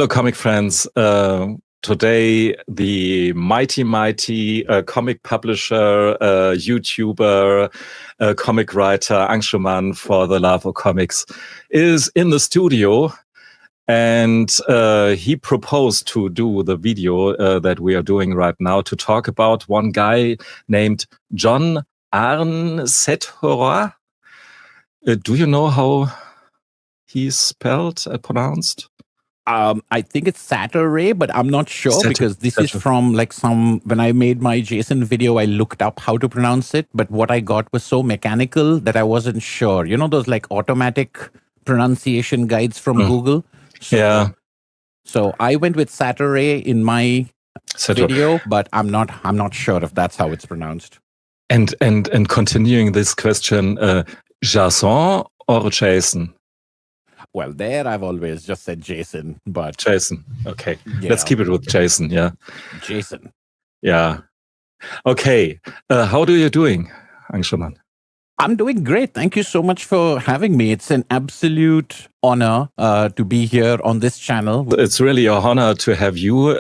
Hello, comic friends. Today, the mighty comic publisher, YouTuber, comic writer, Angshuman for the Love of Comics is in the studio. And he proposed to do the video that we are doing right now to talk about one guy named John Arnsethora. Do you know how he's spelled, pronounced? I think it's Saturday, but I'm not sure because this is from like when I made my JSON video, I looked up how to pronounce it, but what I got was so mechanical that I wasn't sure. You know, those like automatic pronunciation guides from Google. So I went with Saturday in my video, but I'm not sure if that's how it's pronounced. And continuing this question, Jason or Jason? Well, there I've always just said Jason, but... Jason, okay. Let's keep it with Jason, yeah. Jason. Yeah. Okay. How are you doing, Angshuman? I'm doing great. Thank you so much for having me. It's an absolute honor to be here on this channel. It's really an honor to have you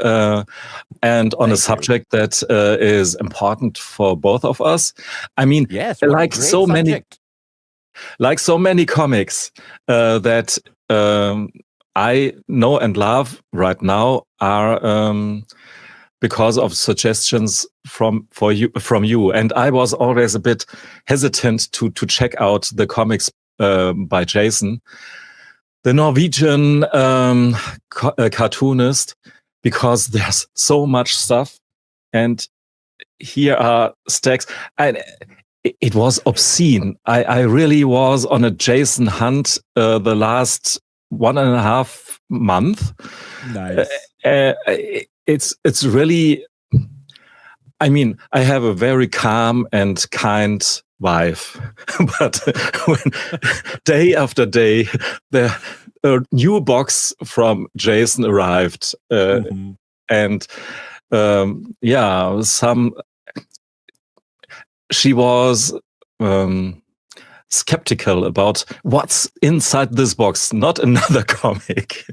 and on a subject that is important for both of us. I mean, yes, like so many comics that I know and love right now are because of suggestions from you. And I was always a bit hesitant to check out the comics by Jason, the Norwegian cartoonist, because there's so much stuff, and here are stacks. And it was obscene. I really was on a Jason hunt the last 1.5 months. Nice. It's really, I mean, I have a very calm and kind wife, but when day after day, the new box from Jason arrived, and she was skeptical about what's inside this box, not another comic.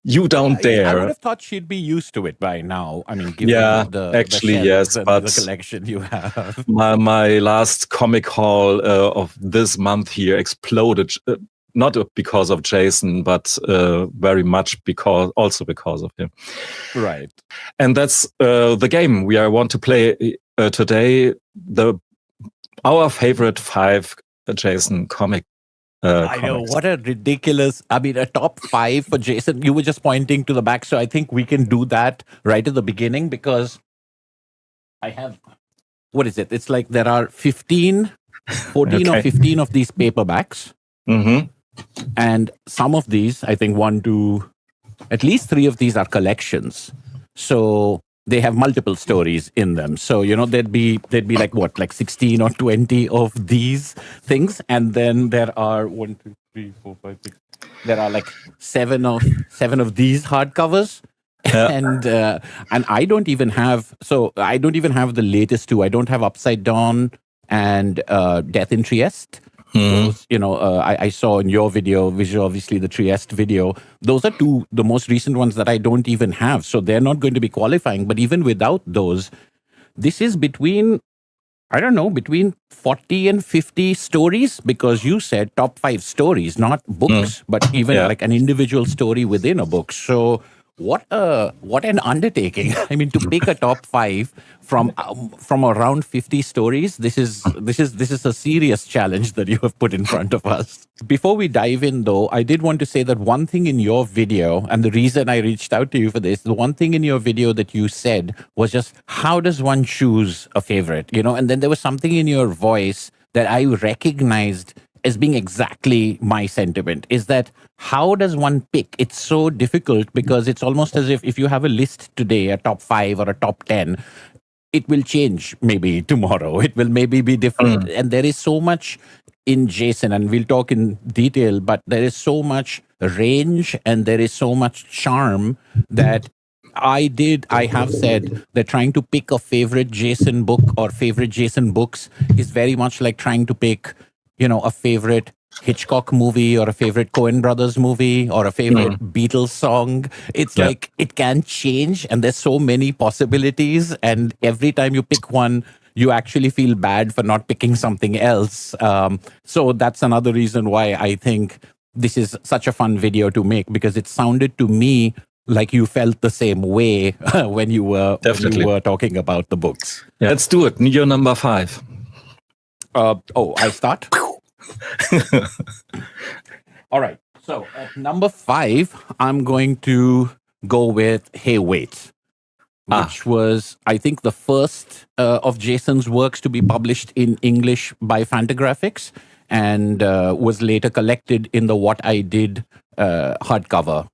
You don't dare. I would have thought she'd be used to it by now. I mean, given the collection you have. My last comic haul of this month here exploded, not because of Jason, but very much because of him. Right. And that's the game we want to play today. Our favorite 5 Jason comic. I know, what a ridiculous, I mean, a top 5 for Jason. You were just pointing to the back, so I think we can do that right at the beginning because I have, what is it? It's like there are 14 or 15 of these paperbacks. And some of these, I think at least 3 of these are collections. So they have multiple stories in them. So, you know, there'd be like what, like 16 or 20 of these things. And then there are 1, 2, 3, 4, 5, 6. There are like 7 of these hardcovers. Yeah. And I don't even have the latest 2. I don't have Upside Down and Death in Trieste. Those, you know, I saw in your video, obviously the Trieste video, those are the most recent ones that I don't even have. So they're not going to be qualifying. But even without those, this is between 40 and 50 stories, because you said top 5 stories, not books, but even like an individual story within a book. So what an undertaking. I mean, to pick a top 5 from around 50 stories, this is a serious challenge that you have put in front of us. Before we dive in though, I did want to say that one thing in your video, and the reason I reached out to you for this, the one thing in your video that you said was just, how does one choose a favorite? You know, and then there was something in your voice that I recognized as being exactly my sentiment, is that how does one pick? It's so difficult because it's almost as if you have a list today, a top 5 or a top 10, it will change maybe tomorrow. It will maybe be different. And there is so much in Jason, and we'll talk in detail, but there is so much range and there is so much charm that I have said that trying to pick a favorite Jason book or favorite Jason books is very much like trying to pick, you know, a favorite Hitchcock movie or a favorite Coen Brothers movie or a favorite Beatles song. It's like it can change, and there's so many possibilities. And every time you pick one, you actually feel bad for not picking something else. So that's another reason why I think this is such a fun video to make, because it sounded to me like you felt the same way when you were talking about the books. Yeah, let's do it. Your number 5. I start? All right. So at number 5, I'm going to go with Hey Wait, which was, I think, the first of Jason's works to be published in English by Fantagraphics, and was later collected in the What I Did hardcover.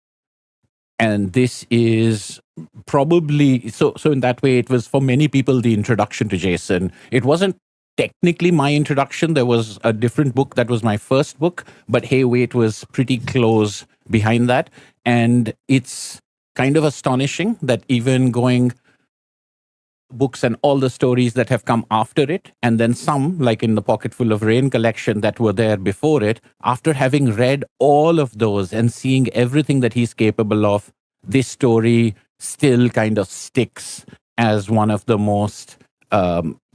And this is probably, so in that way, it was for many people the introduction to Jason. It wasn't technically my introduction. There was a different book that was my first book, but Hey Wait was pretty close behind that. And it's kind of astonishing that even going books and all the stories that have come after it, and then some, like in the Pocketful of Rain collection that were there before it, after having read all of those and seeing everything that he's capable of, this story still kind of sticks as one of the most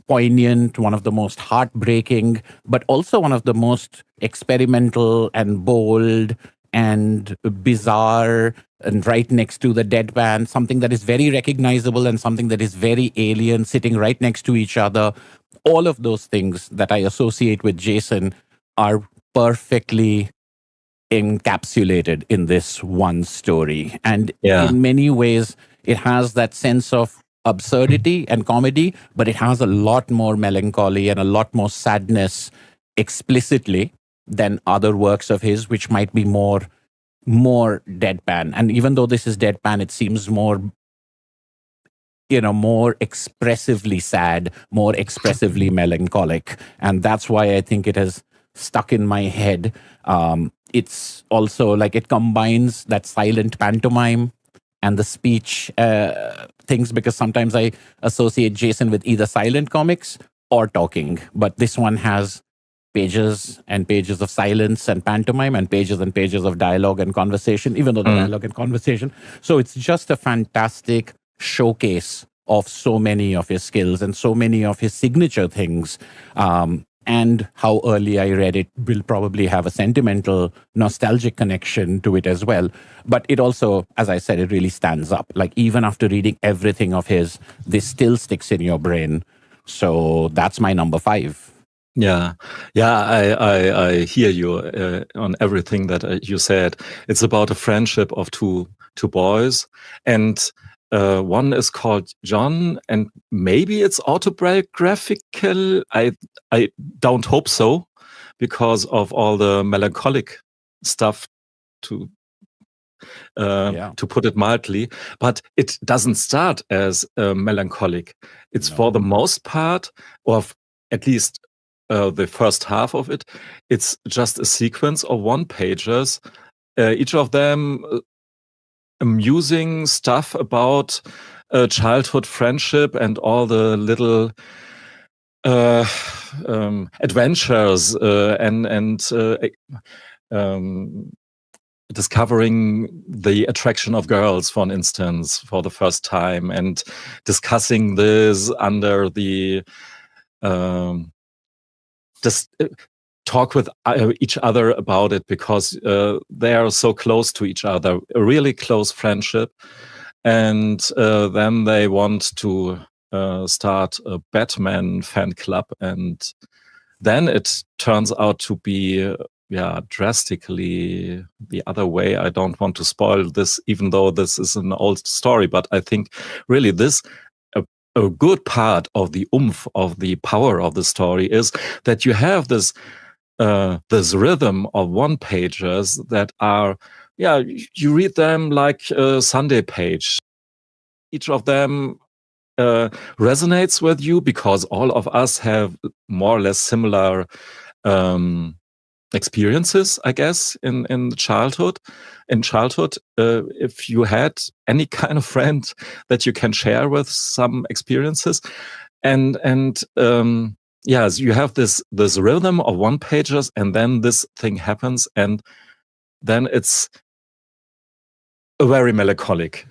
poignant, one of the most heartbreaking, but also one of the most experimental and bold and bizarre, and right next to the deadpan, something that is very recognizable and something that is very alien, sitting right next to each other. All of those things that I associate with Jason are perfectly encapsulated in this one story. And in many ways, it has that sense of absurdity and comedy, but it has a lot more melancholy and a lot more sadness explicitly than other works of his, which might be more deadpan. And even though this is deadpan, it seems more, more expressively sad, more expressively melancholic. And that's why I think it has stuck in my head. It's also like it combines that silent pantomime and the speech things, because sometimes I associate Jason with either silent comics or talking, but this one has pages and pages of silence and pantomime and pages of dialogue and conversation, even though the dialogue and conversation. So it's just a fantastic showcase of so many of his skills and so many of his signature things. And how early I read it will probably have a sentimental, nostalgic connection to it as well. But it also, as I said, it really stands up. Like even after reading everything of his, this still sticks in your brain. So that's my number 5. Yeah, I hear you on everything that you said. It's about a friendship of two boys, and one is called John, and maybe it's autobiographical. I don't hope so, because of all the melancholic stuff, to put it mildly. But it doesn't start as melancholic. It's for the most part, or at least the first half of it, it's just a sequence of one-pagers, each of them amusing stuff about childhood friendship and all the little adventures and discovering the attraction of girls, for instance, for the first time, and discussing this under the just talk with each other about it, because they are so close to each other, a really close friendship. And then they want to start a Batman fan club, and then it turns out to be drastically the other way. I don't want to spoil this, even though this is an old story, but I think really this a good part of the oomph of the power of the story is that you have this rhythm of one-pagers that are, you read them like a Sunday page. Each of them resonates with you, because all of us have more or less similar experiences, I guess, in childhood. In childhood, if you had any kind of friend that you can share with some experiences, and yes, you have this rhythm of one pages, and then this thing happens, and then it's a very melancholic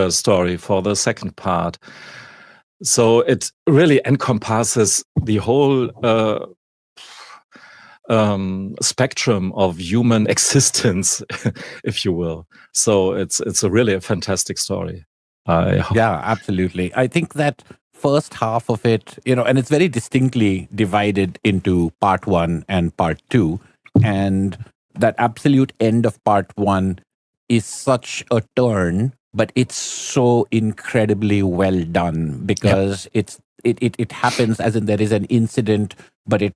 story for the second part. So it really encompasses the whole spectrum of human existence, if you will. So it's really a fantastic story. Yeah, absolutely. I think that first half of it, and it's very distinctly divided into part one and part two. And that absolute end of part one is such a turn, but it's so incredibly well done because it happens as in there is an incident, but it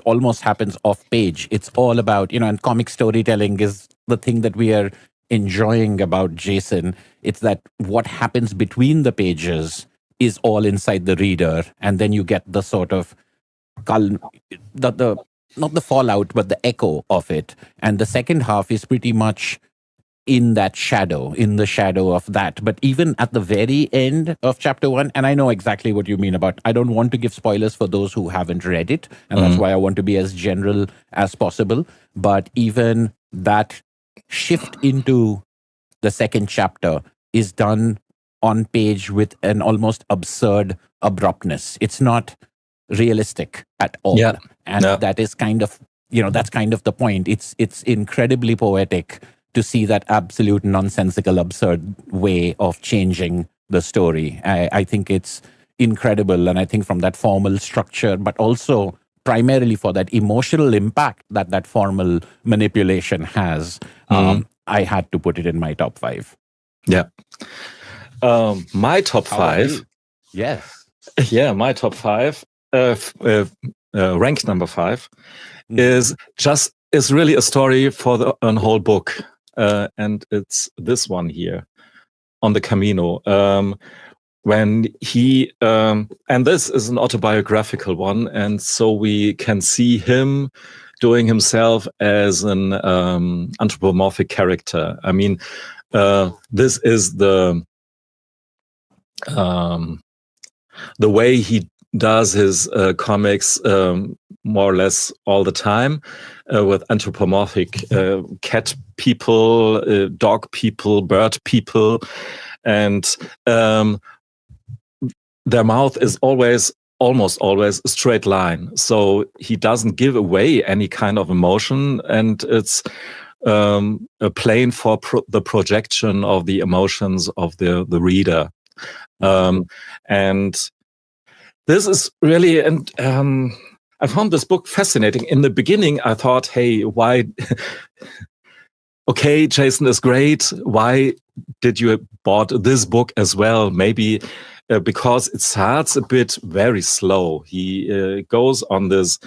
almost happens off page. It's all about, and comic storytelling is the thing that we are enjoying about Jason. It's that what happens between the pages is all inside the reader, and then you get the sort of the not the fallout, but the echo of it. And the second half is pretty much in the shadow of that. But even at the very end of chapter one, and I know exactly what you mean about, I don't want to give spoilers for those who haven't read it, and that's why I want to be as general as possible. But even that shift into the second chapter is done on page with an almost absurd abruptness. It's not realistic at all. Yeah. And that is kind of, that's kind of the point. It's incredibly poetic to see that absolute nonsensical, absurd way of changing the story. I think it's incredible. And I think from that formal structure, but also primarily for that emotional impact that formal manipulation has, I had to put it in my top 5. Yeah. My top 5. Yes. Yeah, my top 5. Rank number 5 is really a story for a whole book. And it's this one here on the Camino. When he, and this is an autobiographical one, and so we can see him doing himself as an anthropomorphic character. I mean, this is the way he does his comics more or less all the time, with anthropomorphic cat people, dog people, bird people, and their mouth is almost always a straight line. So he doesn't give away any kind of emotion, and it's a plane for the projection of the emotions of the reader. And this is really, and I found this book fascinating. In the beginning, I thought, hey, why? Okay, Jason is great. Why did you bought this book as well? Maybe because it starts a bit very slow. He goes on this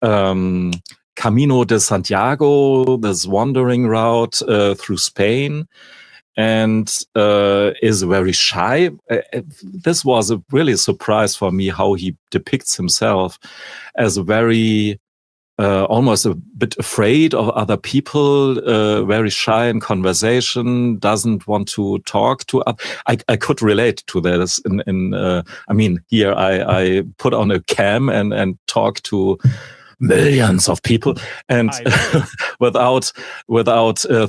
Camino de Santiago, this wandering route through Spain, and is very shy. This was a really surprise for me, how he depicts himself as a very almost a bit afraid of other people, very shy in conversation, doesn't want to talk to others. I could relate to this. I mean, here I put on a cam and talk to millions of people, and without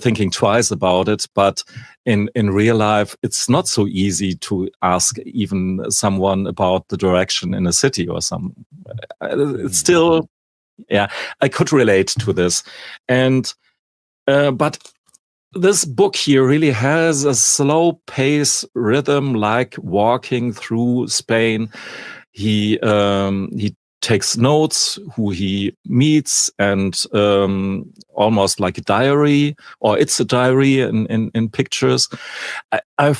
thinking twice about it. But in real life, it's not so easy to ask even someone about the direction in a city or some. It's still. Yeah, I could relate to this. And, but this book here really has a slow pace rhythm, like walking through Spain. He takes notes who he meets, and almost like a diary, or it's a diary in pictures. I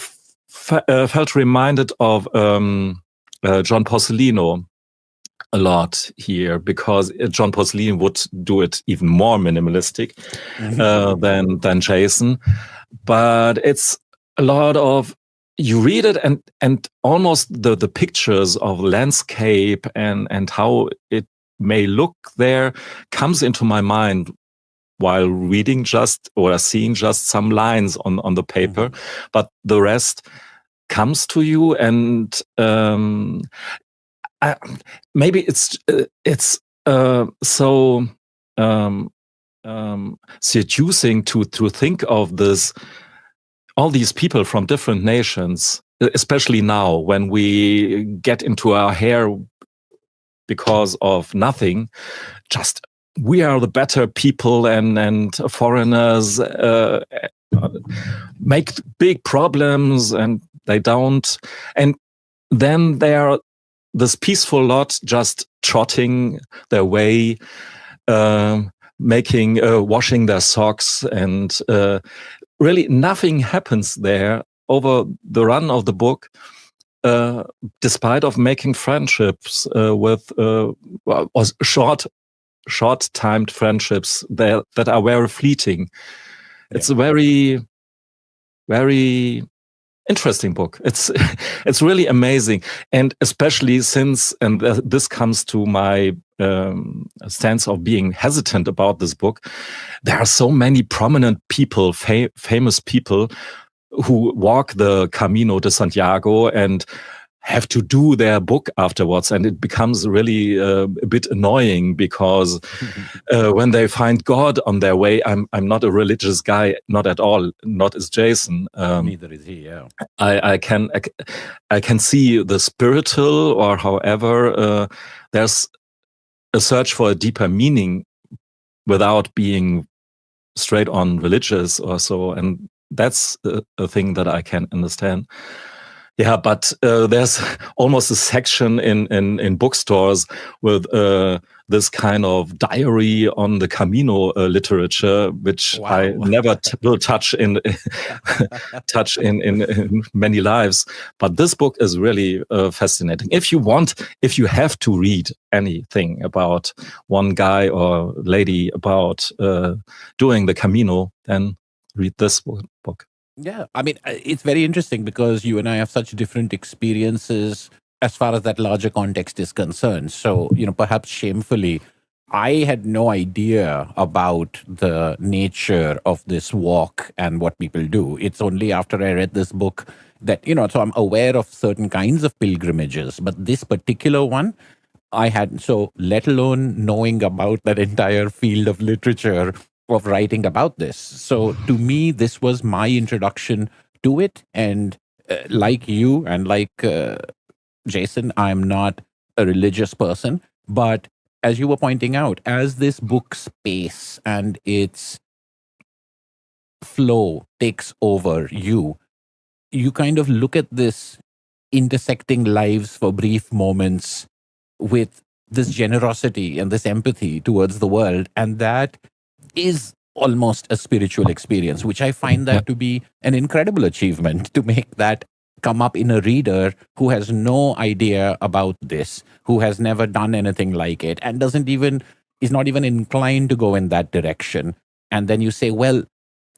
felt reminded of John Porcellino a lot here, because John Porcellino would do it even more minimalistic than Jason. But it's a lot of, you read it and almost the pictures of landscape and how it may look there comes into my mind while reading or seeing just some lines on the paper, but the rest comes to you. And maybe it's so seducing to think of this, all these people from different nations, especially now when we get into our hair because of nothing, just we are the better people, and foreigners make big problems and they don't. And then they are this peaceful lot just trotting their way, washing their socks, and really nothing happens there over the run of the book, despite of making friendships with short-timed friendships that are very fleeting. It's a very, very interesting book. It's really amazing, and especially since, and this comes to my stance of being hesitant about this book, there are so many prominent people, famous people, who walk the Camino de Santiago and have to do their book afterwards, and it becomes really a bit annoying because when they find God on their way, I'm not a religious guy, not at all, not as Jason. Neither is he. Yeah, I can see the spiritual, or however, there's a search for a deeper meaning without being straight on religious or so, and that's a thing that I can understand. Yeah, but there's almost a section in bookstores with this kind of diary on the Camino literature, which I never will touch in many lives. But this book is really fascinating. If you have to read anything about one guy or lady about doing the Camino, then read this book. Yeah, I mean, it's very interesting because you and I have such different experiences as far as that larger context is concerned. So, perhaps shamefully, I had no idea about the nature of this walk and what people do. It's only after I read this book that, so I'm aware of certain kinds of pilgrimages, but this particular one, I hadn't. So, let alone knowing about that entire field of literature of writing about this. So to me, this was my introduction to it. And like you and like Jason, I'm not a religious person. But as you were pointing out, as this book's pace and its flow takes over you kind of look at this intersecting lives for brief moments with this generosity and this empathy towards the world. And that is almost a spiritual experience, which I find that to be an incredible achievement, to make that come up in a reader who has no idea about this, who has never done anything like it, and is not even inclined to go in that direction. And then you say, well,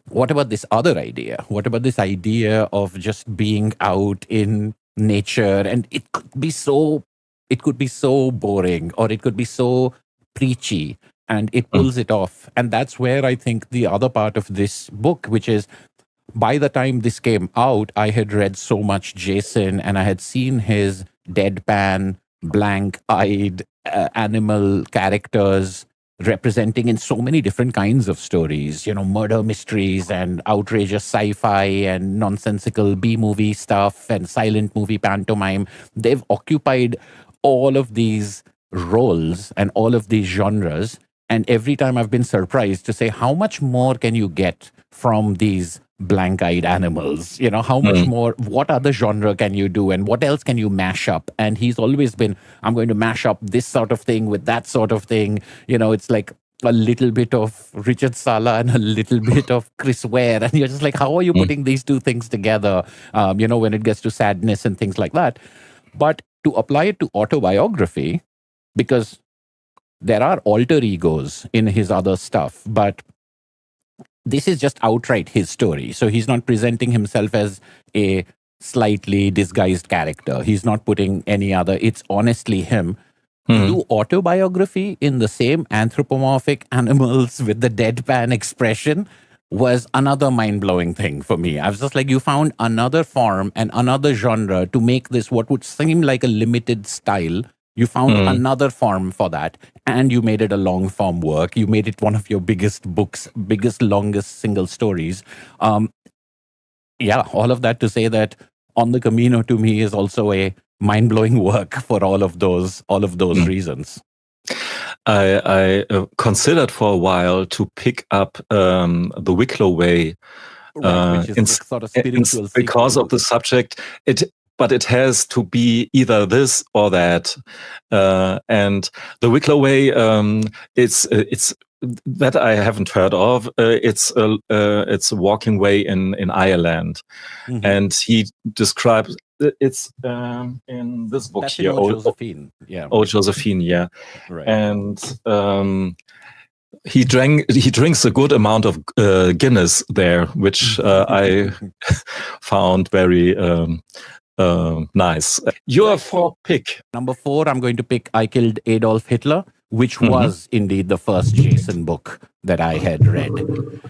what about this other idea? What about this idea of just being out in nature? And it could be so boring, or it could be so preachy, and it pulls it off. And that's where I think the other part of this book, which is, by the time this came out, I had read so much Jason, and I had seen his deadpan, blank-eyed animal characters representing in so many different kinds of stories, murder mysteries and outrageous sci-fi and nonsensical B-movie stuff and silent movie pantomime. They've occupied all of these roles and all of these genres. And every time I've been surprised to say, how much more can you get from these blank-eyed animals? How much more, what other genre can you do, and what else can you mash up? And he's always been, I'm going to mash up this sort of thing with that sort of thing. It's like a little bit of Richard Sala and a little bit of Chris Ware. And you're just like, how are you putting these two things together, when it gets to sadness and things like that? But to apply it to autobiography, because there are alter egos in his other stuff, but this is just outright his story. So he's not presenting himself as a slightly disguised character. He's not putting any other. It's honestly him. To do autobiography in the same anthropomorphic animals with the deadpan expression was another mind-blowing thing for me. I was just like, you found another form and another genre to make this what would seem like a limited style You found another form for that, and you made it a long form work. You made it one of your biggest books, longest single stories. All of that to say that On the Camino to me is also a mind blowing work for all of those reasons. I considered for a while to pick up the Wicklow Way, which is the sort of spiritual because of the subject. But it has to be either this or that. And the Wicklow Way, it's that I haven't heard of. It's a walking way in Ireland, and he describes it's in this book That's here. Old Josephine, yeah. Old Josephine, yeah. Right. And he drinks a good amount of Guinness there, which I found very nice. Your fourth pick. Number 4, I'm going to pick I Killed Adolf Hitler, which was indeed the first Jason book that I had read.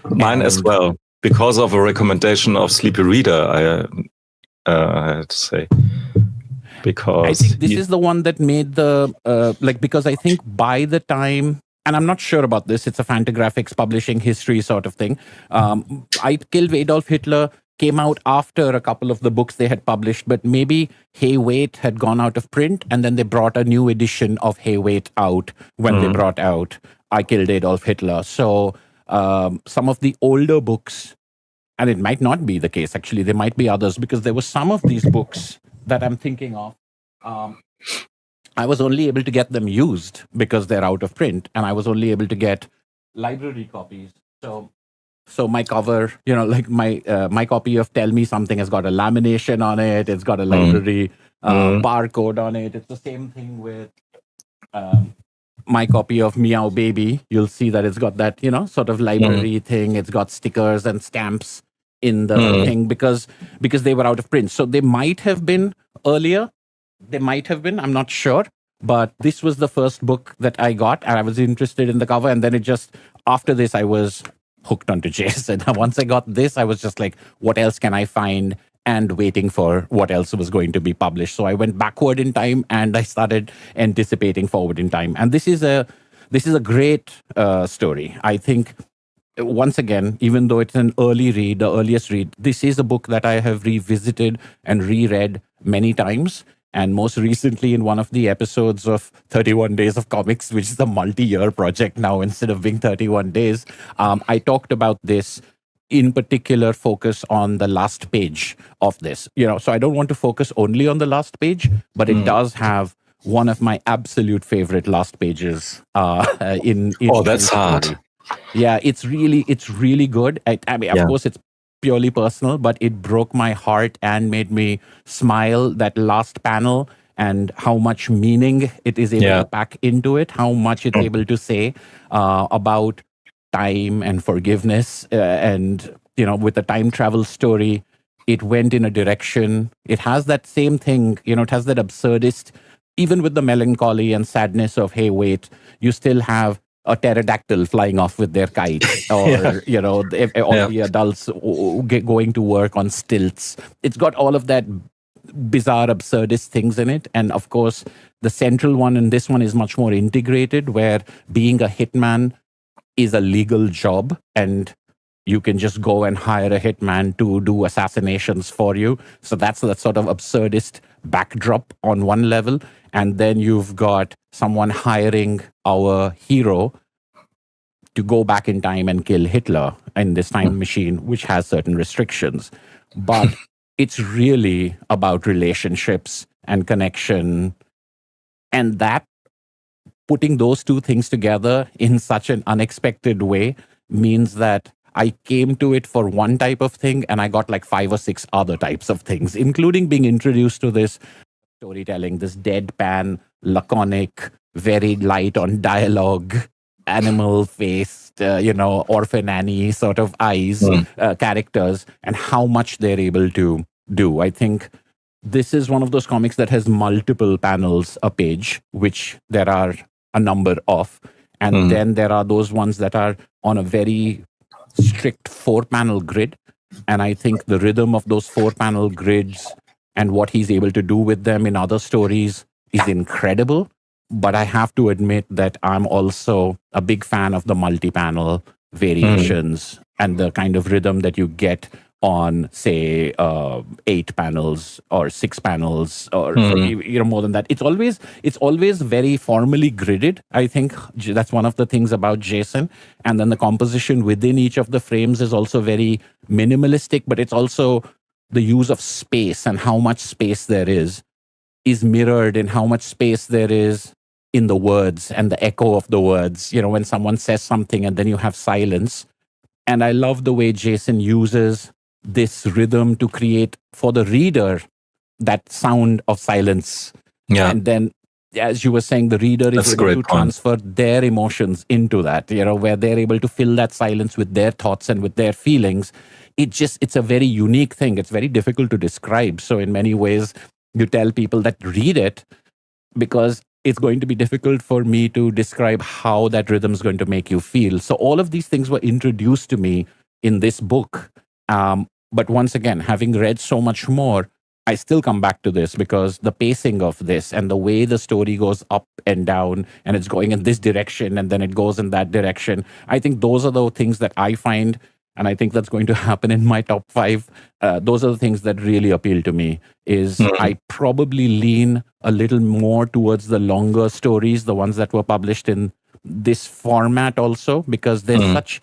Mine as well, because of a recommendation of Sleepy Reader, I had to say. Because I think this is the one that made the, because I think by the time, and I'm not sure about this, it's a Fantagraphics publishing history sort of thing. I Killed Adolf Hitler came out after a couple of the books they had published, but maybe Hey Wait had gone out of print, and then they brought a new edition of Hey Wait out when they brought out I Killed Adolf Hitler. So some of the older books, and it might not be the case, actually, there might be others, because there were some of these books that I'm thinking of. I was only able to get them used because they're out of print, and I was only able to get library copies. So my cover, my copy of Tell Me Something has got a lamination on it. It's got a library barcode on it. It's the same thing with my copy of Meow Baby. You'll see that it's got that, sort of library thing. It's got stickers and stamps in the thing because they were out of print. So they might have been earlier. They might have been. I'm not sure. But this was the first book that I got, and I was interested in the cover. And then after this, I was hooked onto Jason. Once I got this, I was just like, what else can I find? And waiting for what else was going to be published. So I went backward in time, and I started anticipating forward in time. And this is a great story. I think, once again, even though it's an the earliest read, this is a book that I have revisited and reread many times. And most recently in one of the episodes of 31 Days of Comics, which is a multi-year project now instead of being 31 days, I talked about this in particular focus on the last page of this. So I don't want to focus only on the last page, but it does have one of my absolute favorite last pages in that's hard. Yeah, it's really good. I mean, of course, it's purely personal, but it broke my heart and made me smile. That last panel and how much meaning it is able to pack into it, how much it's able to say about time and forgiveness. And, with the time travel story, it went in a direction. It has that same thing, it has that absurdist, even with the melancholy and sadness of, hey, wait, you still have a pterodactyl flying off with their kite, or all the adults going to work on stilts. It's got all of that bizarre, absurdist things in it, and of course, the central one in this one is much more integrated, where being a hitman is a legal job, and you can just go and hire a hitman to do assassinations for you. So that's that sort of absurdist backdrop on one level. And then you've got someone hiring our hero to go back in time and kill Hitler in this time machine, which has certain restrictions. But it's really about relationships and connection. And that, putting those two things together in such an unexpected way, means that I came to it for one type of thing, and I got like 5 or 6 other types of things, including being introduced to this storytelling, this deadpan, laconic, very light on dialogue, animal-faced, orphan Annie sort of eyes characters, and how much they're able to do. I think this is one of those comics that has multiple panels a page, which there are a number of. And then there are those ones that are on a very strict 4-panel grid. And I think the rhythm of those 4-panel grids and what he's able to do with them in other stories is incredible. But I have to admit that I'm also a big fan of the multi-panel variations and the kind of rhythm that you get on, say, 8 panels or 6 panels, or more than that. It's always very formally gridded. I think that's one of the things about Jason. And then the composition within each of the frames is also very minimalistic, but it's also the use of space and how much space there is mirrored in how much space there is in the words and the echo of the words. When someone says something and then you have silence. And I love the way Jason uses this rhythm to create for the reader that sound of silence. Yeah. And then, as you were saying, the reader is able to transfer their emotions into that, where they're able to fill that silence with their thoughts and with their feelings. It's a very unique thing. It's very difficult to describe. So in many ways, you tell people that read it, because it's going to be difficult for me to describe how that rhythm is going to make you feel. So all of these things were introduced to me in this book. But once again, having read so much more, I still come back to this because the pacing of this and the way the story goes up and down, and it's going in this direction and then it goes in that direction. I think those are the things that I find, and I think that's going to happen in my top 5. Those are the things that really appeal to me. I probably lean a little more towards the longer stories, the ones that were published in this format also, because there's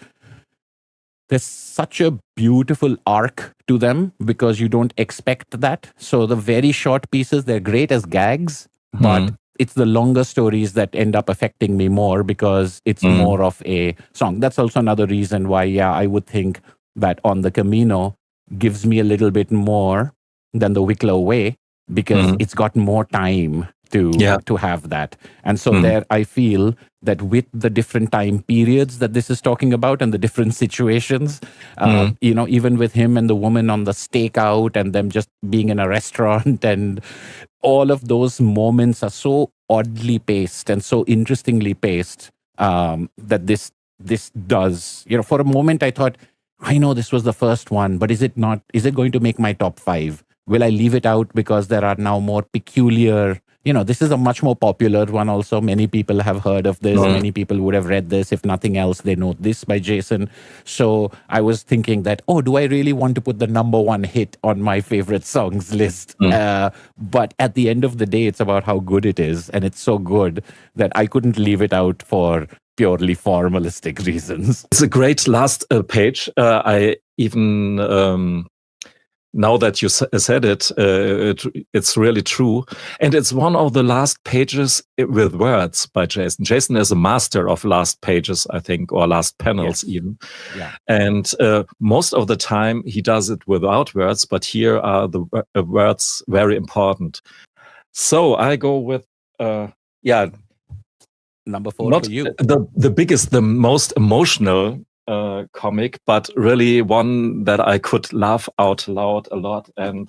such a beautiful arc to them, because you don't expect that. So the very short pieces, they're great as gags, but it's the longer stories that end up affecting me more, because it's more of a song. That's also another reason why, I would think that On the Camino gives me a little bit more than The Wicklow Way, because it's got more time to have that. And so there, I feel that with the different time periods that this is talking about and the different situations, even with him and the woman on the stakeout and them just being in a restaurant, and all of those moments are so oddly paced and so interestingly paced, that this does, for a moment I thought, I know this was the first one, but is it going to make my top 5? Will I leave it out because there are now more peculiar, this is a much more popular one also. Many people have heard of this. Many people would have read this. If nothing else, they know this by Jason. So I was thinking that, do I really want to put the number 1 hit on my favorite songs list? But at the end of the day, it's about how good it is. And it's so good that I couldn't leave it out for purely formalistic reasons. It's a great last page. I even... now that you said it, it's really true. And it's one of the last pages with words by Jason. Jason is a master of last pages, I think, or last panels even. Yeah. And most of the time he does it without words, but here are the words very important. So I go with, number 4 not for you. The biggest, the most emotional comic, but really one that I could laugh out loud a lot, and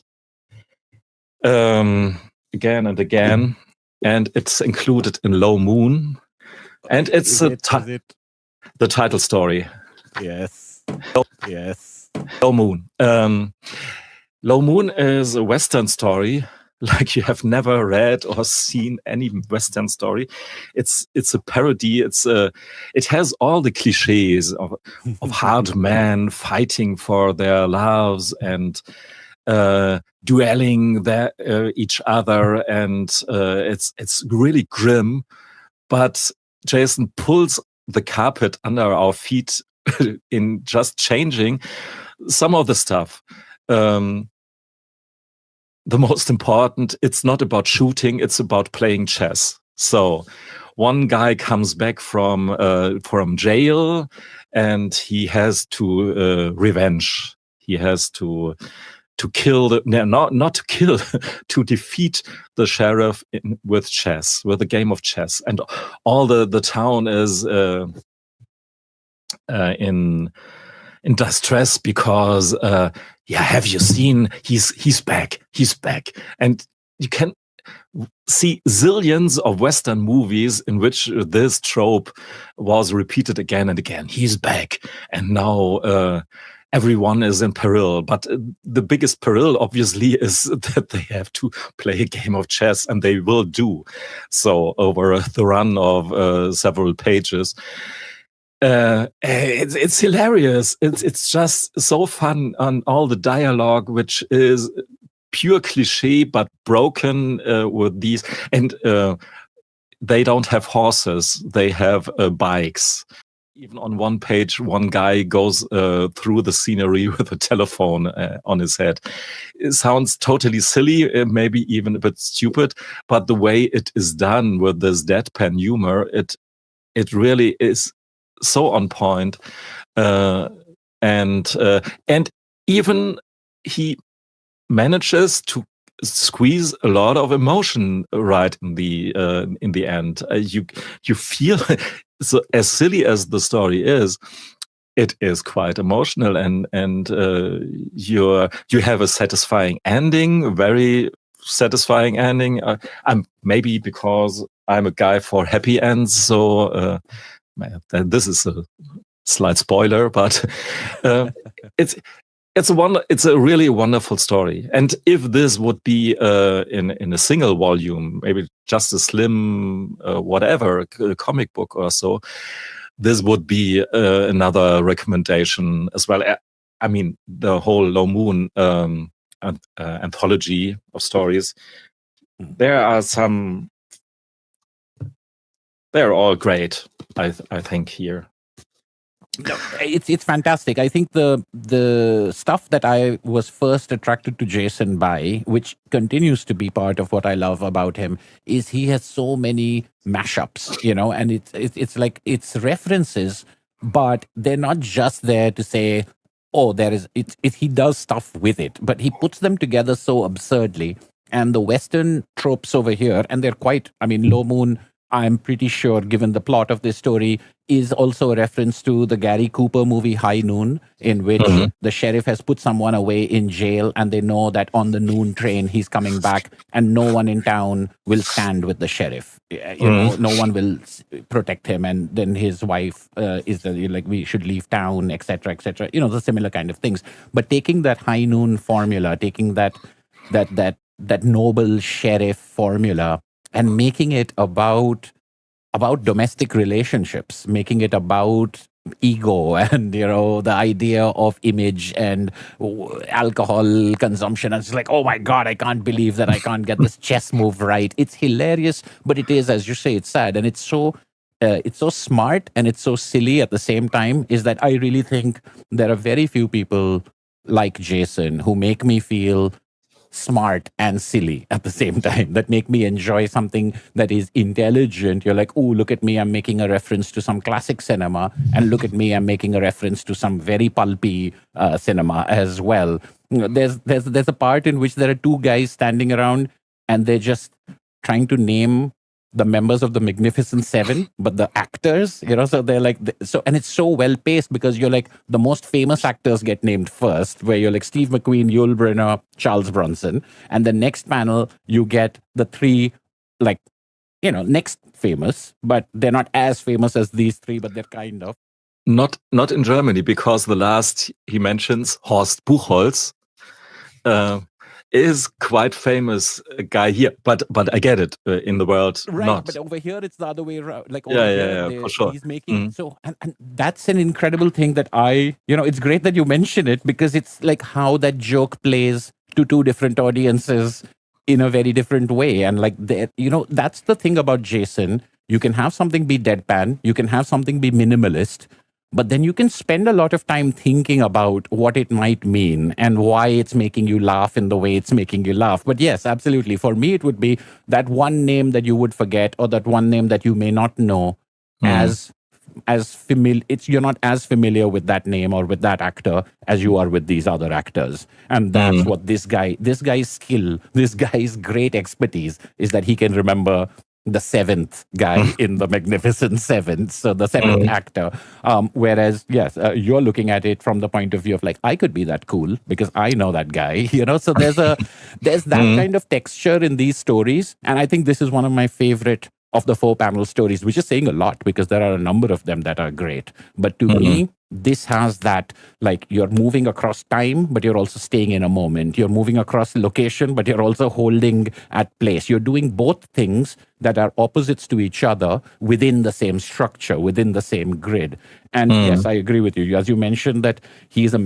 again and again, and it's included in Low Moon, and it's the title story. Yes. Low Moon. Low Moon is a Western story, like you have never read or seen any Western story. It's a parody. It has all the cliches of hard men fighting for their lives and dueling each other, and it's really grim. But Jason pulls the carpet under our feet in just changing some of the stuff. The most important, it's not about shooting, it's about playing chess. So one guy comes back from jail, and he has to revenge. He has to kill not to kill, to defeat the sheriff with chess, with a game of chess. And all the town is in distress because have you seen, he's back, and you can see zillions of Western movies in which this trope was repeated again and again. He's back, and now everyone is in peril, but the biggest peril obviously is that they have to play a game of chess, and they will do so over the run of several pages. It's hilarious. It's just so fun, on all the dialogue, which is pure cliche but broken with these, and they don't have horses, they have bikes. Even on one page, one guy goes through the scenery with a telephone on his head. It sounds totally silly, maybe even a bit stupid, but the way it is done with this deadpan humor, it really is so on point. And even he manages to squeeze a lot of emotion right in the end. You feel so, as silly as the story is, it is quite emotional, and you have a satisfying ending, very satisfying ending. I'm maybe because I'm a guy for happy ends, so this is a slight spoiler, but it's a really wonderful story. And if this would be in a single volume, maybe just a slim whatever comic book or so, this would be another recommendation as well. I mean, the whole Low Moon anthology of stories. There are some. They're all great. I think here. No, it's fantastic. I think the stuff that I was first attracted to Jason by, which continues to be part of what I love about him, is he has so many mashups, and it's like it's references, but they're not just there to say, oh, there is he does stuff with it, but he puts them together so absurdly. And the Western tropes over here, and they're quite, I mean, Low Moon, I'm pretty sure, given the plot of this story, is also a reference to the Gary Cooper movie High Noon, in which the sheriff has put someone away in jail, and they know that on the noon train he's coming back, and no one in town will stand with the sheriff. No one will protect him, and then his wife is like, we should leave town, etc., etc. The similar kind of things. But taking that High Noon formula, taking that noble sheriff formula, and making it about domestic relationships, making it about ego and the idea of image and alcohol consumption. And it's like, oh my God, I can't believe that I can't get this chess move right. It's hilarious, but it is, as you say, it's sad, and it's so smart and it's so silly at the same time. Is that I really think there are very few people like Jason who make me feel smart and silly at the same time, that make me enjoy something that is intelligent. You're like, oh, look at me, I'm making a reference to some classic cinema, and look at me, I'm making a reference to some very pulpy cinema as well. There's a part in which there are two guys standing around, and they're just trying to name the members of the Magnificent Seven, but the actors, so they're like, and it's so well paced, because you're like, the most famous actors get named first, where you're like Steve McQueen, Yul Brynner, Charles Bronson, and the next panel you get the three, like, next famous, but they're not as famous as these three, but they're kind of. Not in Germany, because the last he mentions, Horst Buchholz, is quite famous guy here, but I get it, in the world, right? Not. But over here it's the other way around. Like, for sure. He's making so, and that's an incredible thing that it's great that you mention it, because it's like how that joke plays to two different audiences in a very different way. And like, that's the thing about Jason. You can have something be deadpan, you can have something be minimalist, but then you can spend a lot of time thinking about what it might mean and why it's making you laugh in the way it's making you laugh. But yes, absolutely. For me, it would be that one name that you would forget, or that one name that you may not know as familiar. You're not as familiar with that name or with that actor as you are with these other actors. And that's what this guy's skill, this guy's great expertise is, that he can remember the seventh guy in the Magnificent Seven, so the seventh actor. Whereas, yes, you're looking at it from the point of view of like, I could be that cool because I know that guy, So there's that kind of texture in these stories, and I think this is one of my favorite of the 4-panel stories, which is saying a lot, because there are a number of them that are great. But to me, this has that, like, you're moving across time, but you're also staying in a moment. You're moving across location, but you're also holding at place. You're doing both things that are opposites to each other within the same structure, within the same grid. And yes, I agree with you. As you mentioned that he's a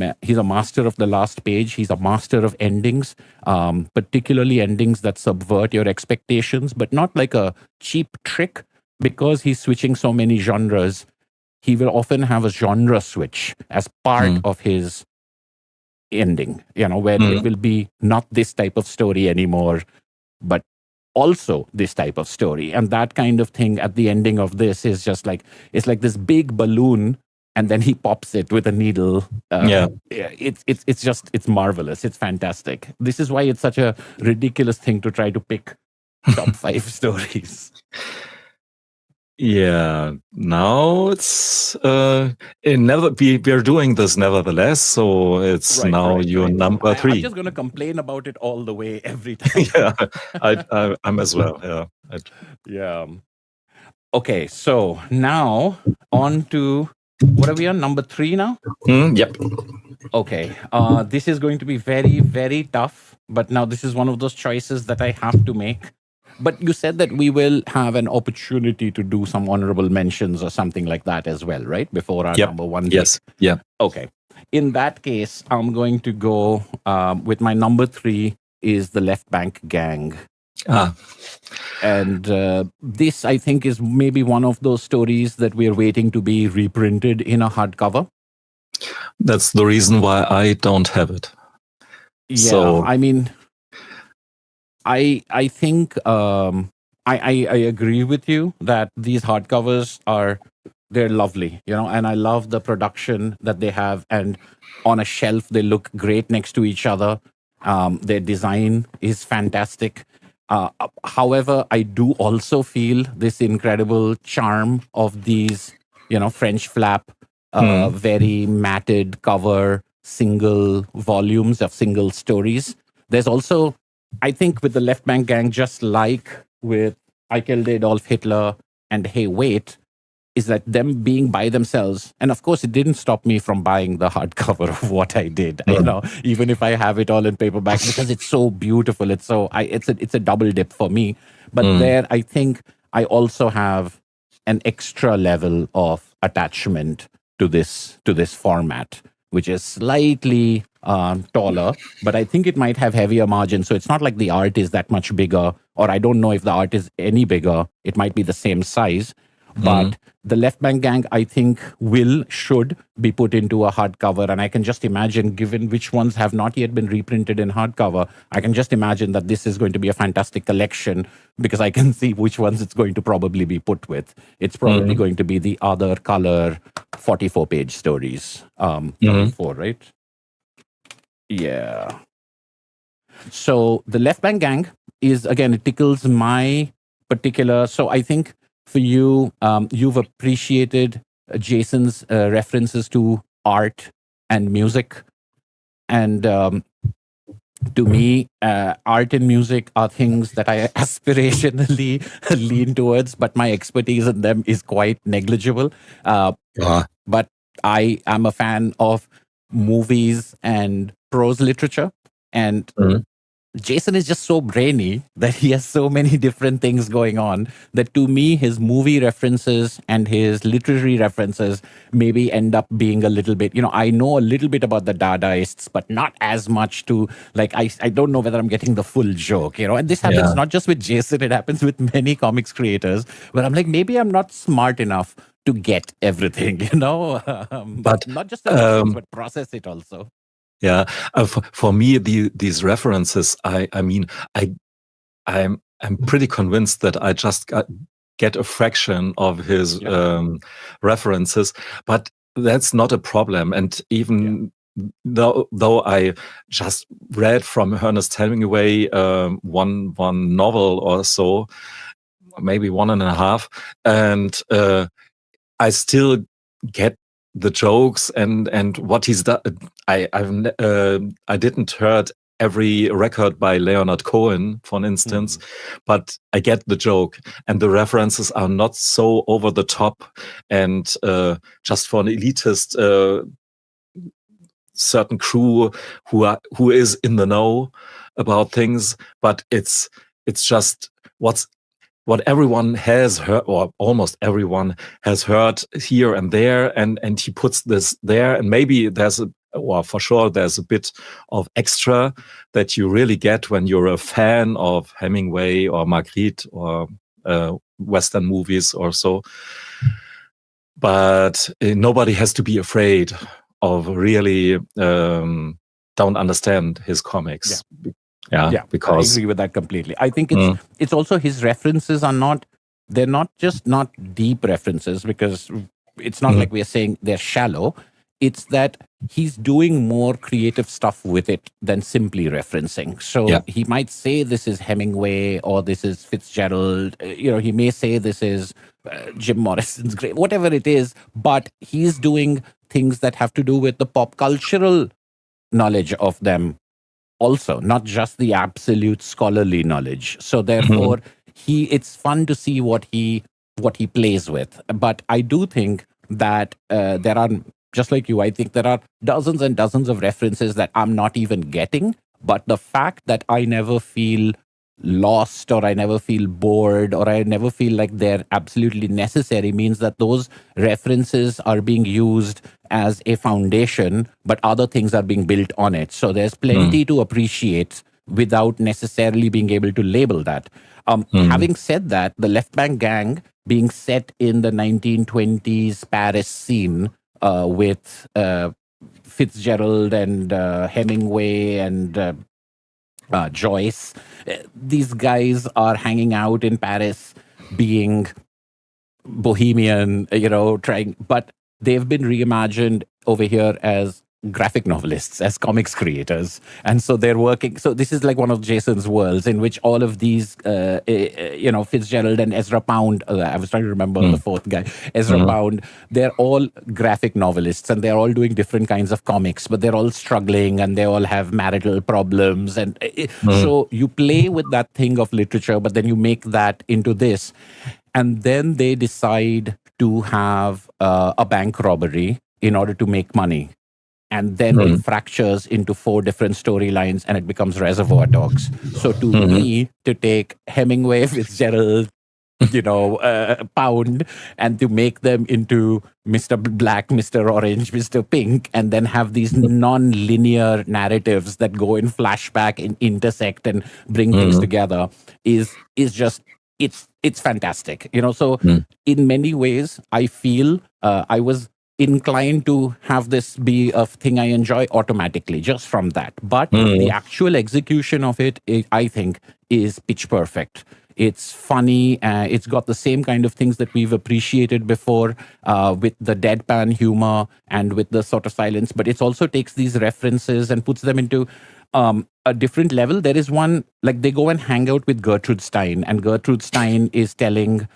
master of the last page. He's a master of endings, particularly endings that subvert your expectations, but not like a cheap trick. Because he's switching so many genres, he will often have a genre switch as part of his ending, where it will be not this type of story anymore, but also this type of story. And that kind of thing at the ending of this is just like, it's like this big balloon, and then he pops it with a needle. It's marvelous. It's fantastic. This is why it's such a ridiculous thing to try to pick top 5 stories. Yeah, now it's we're doing this nevertheless, so it's your number 3. I'm just going to complain about it all the way every time. Yeah, I'm as well. Yeah. Yeah. Okay, so now on to, what are we on, number 3 now? Yep. Okay, this is going to be very, very tough, but now this is one of those choices that I have to make. But you said that we will have an opportunity to do some honorable mentions or something like that as well, right? Before our number 1. Yes. Yeah. Okay. In that case, I'm going to go with my number 3 is the Left Bank Gang. And this, I think, is maybe one of those stories that we're waiting to be reprinted in a hardcover. That's the reason why I don't have it. Yeah, so, I mean, I think I agree with you that these hardcovers they're lovely, and I love the production that they have, and on a shelf they look great next to each other. Their design is fantastic. However, I do also feel this incredible charm of these, French flap, very matted cover, single volumes of single stories. There's also, I think, with the Left Bank Gang, just like with I Killed Adolf Hitler and Hey Wait, is that them being by themselves. And of course, it didn't stop me from buying the hardcover of what I did, even if I have it all in paperback, because it's so beautiful. It's a double dip for me. But there, I think I also have an extra level of attachment to this format, which is slightly taller, but I think it might have heavier margins. So it's not like the art is that much bigger, or I don't know if the art is any bigger. It might be the same size. But the Left Bank Gang, I think, should be put into a hardcover. And I can just imagine, given which ones have not yet been reprinted in hardcover, I can just imagine that this is going to be a fantastic collection, because I can see which ones it's going to probably be put with. It's probably going to be the other color 44-page stories. 44, right? Yeah. So the Left Bank Gang is, again, it tickles my particular... So I think for you, you've appreciated Jason's references to art and music. And to me, art and music are things that I aspirationally lean towards, but my expertise in them is quite negligible. But I am a fan of movies and prose literature. And Jason is just so brainy that he has so many different things going on that, to me, his movie references and his literary references maybe end up being a little bit, I know a little bit about the Dadaists, but not as much to, like, I don't know whether I'm getting the full joke, and this happens not just with Jason, it happens with many comics creators, where I'm like, maybe I'm not smart enough to get everything, but not just but process it also. Yeah, for me, these references, I'm pretty convinced that I just get a fraction of his references, but that's not a problem. And even though I just read from Ernest Hemingway one novel or so, maybe 1.5, and I still get the jokes and what he's done. I didn't heard every record by Leonard Cohen, for instance, but I get the joke, and the references are not so over the top and just for an elitist certain crew who is in the know about things, but it's just what everyone has heard, or almost everyone has heard here and there, and he puts this there, and maybe for sure there's a bit of extra that you really get when you're a fan of Hemingway or Magritte or Western movies or so. But nobody has to be afraid of really don't understand his comics. Yeah, because I agree with that completely. I think it's also his references they're not just not deep references, because it's not like we're saying they're shallow. It's that he's doing more creative stuff with it than simply referencing. So he might say this is Hemingway or this is Fitzgerald. He may say this is Jim Morrison's great, whatever it is, but he's doing things that have to do with the pop cultural knowledge of them also, not just the absolute scholarly knowledge. So therefore, it's fun to see what he plays with. But I do think that there are, just like you, I think there are dozens and dozens of references that I'm not even getting. But the fact that I never feel lost, or I never feel bored, or I never feel like they're absolutely necessary means that those references are being used as a foundation, but other things are being built on it. So there's plenty to appreciate without necessarily being able to label that. Having said that, the Left Bank Gang being set in the 1920s Paris scene with Fitzgerald and Hemingway and Joyce. These guys are hanging out in Paris, being bohemian, trying, but they've been reimagined over here as graphic novelists, as comics creators. And so they're working. So this is like one of Jason's worlds in which all of these, Fitzgerald and Ezra Pound, I was trying to remember the fourth guy, Ezra Pound, they're all graphic novelists and they're all doing different kinds of comics, but they're all struggling and they all have marital problems. And so you play with that thing of literature, but then you make that into this. And then they decide to have a bank robbery in order to make money. And then it fractures into 4 different storylines and it becomes Reservoir Dogs. So to me, to take Hemingway, Fitzgerald, Pound, and to make them into Mr. Black, Mr. Orange, Mr. Pink, and then have these non-linear narratives that go in flashback and intersect and bring things together is just, it's fantastic. So in many ways, I feel I was inclined to have this be a thing I enjoy automatically just from that. But the actual execution of it, I think, is pitch perfect. It's funny. It's got the same kind of things that we've appreciated before with the deadpan humor and with the sort of silence. But it also takes these references and puts them into a different level. There is one, like they go and hang out with Gertrude Stein, and Gertrude Stein is telling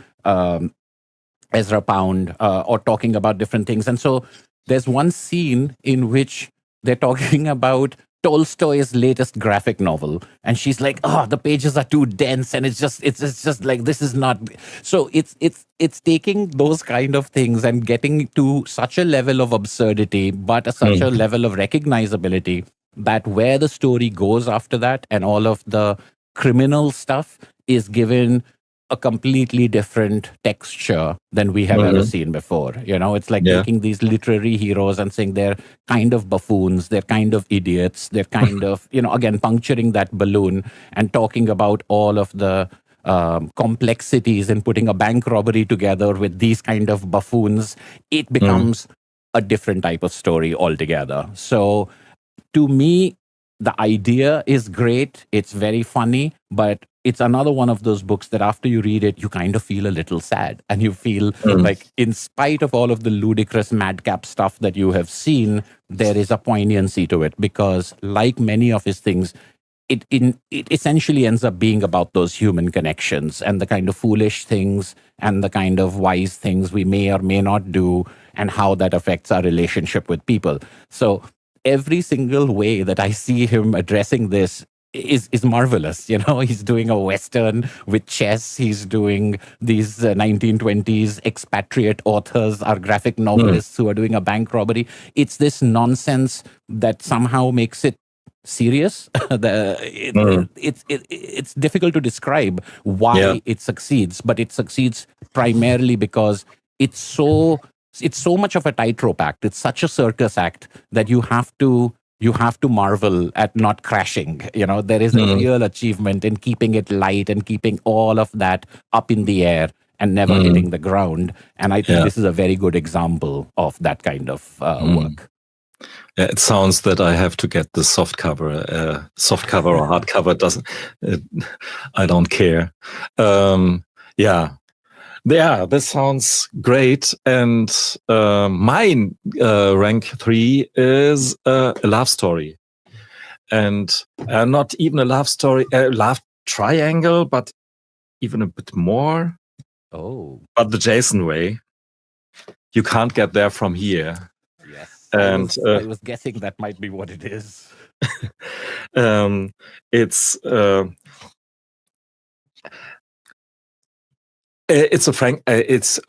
Ezra Pound or talking about different things. And so there's one scene in which they're talking about Tolstoy's latest graphic novel, and she's like, "Oh, the pages are too dense, and it's just like this is not." So it's taking those kind of things and getting to such a level of absurdity, but such a level of recognizability that where the story goes after that, and all of the criminal stuff is given a completely different texture than we have ever seen before. It's like taking these literary heroes and saying they're kind of buffoons, they're kind of idiots, they're kind of, again, puncturing that balloon and talking about all of the complexities and putting a bank robbery together with these kind of buffoons. It becomes a different type of story altogether. So to me, the idea is great. It's very funny, but it's another one of those books that after you read it, you kind of feel a little sad. And you feel like in spite of all of the ludicrous madcap stuff that you have seen, there is a poignancy to it. Because like many of his things, it essentially ends up being about those human connections and the kind of foolish things and the kind of wise things we may or may not do and how that affects our relationship with people. So every single way that I see him addressing this is marvelous. You know, he's doing a Western with chess. He's doing these 1920s expatriate authors, our graphic novelists who are doing a bank robbery. It's this nonsense that somehow makes it serious. It's difficult to describe why it succeeds, but it succeeds primarily because it's so much of a tightrope act. It's such a circus act that you have to marvel at not crashing. You know, there is a real achievement in keeping it light and keeping all of that up in the air and never hitting the ground. And I think this is a very good example of that kind of work. Yeah, it sounds that I have to get the soft cover or hardcover. I don't care. This sounds great. And mine rank 3 is a love story, and not even a love story, a love triangle, but even a bit more. Oh, but the Jason way. You can't get there from here. yes. And I was guessing that might be what it is. It's it's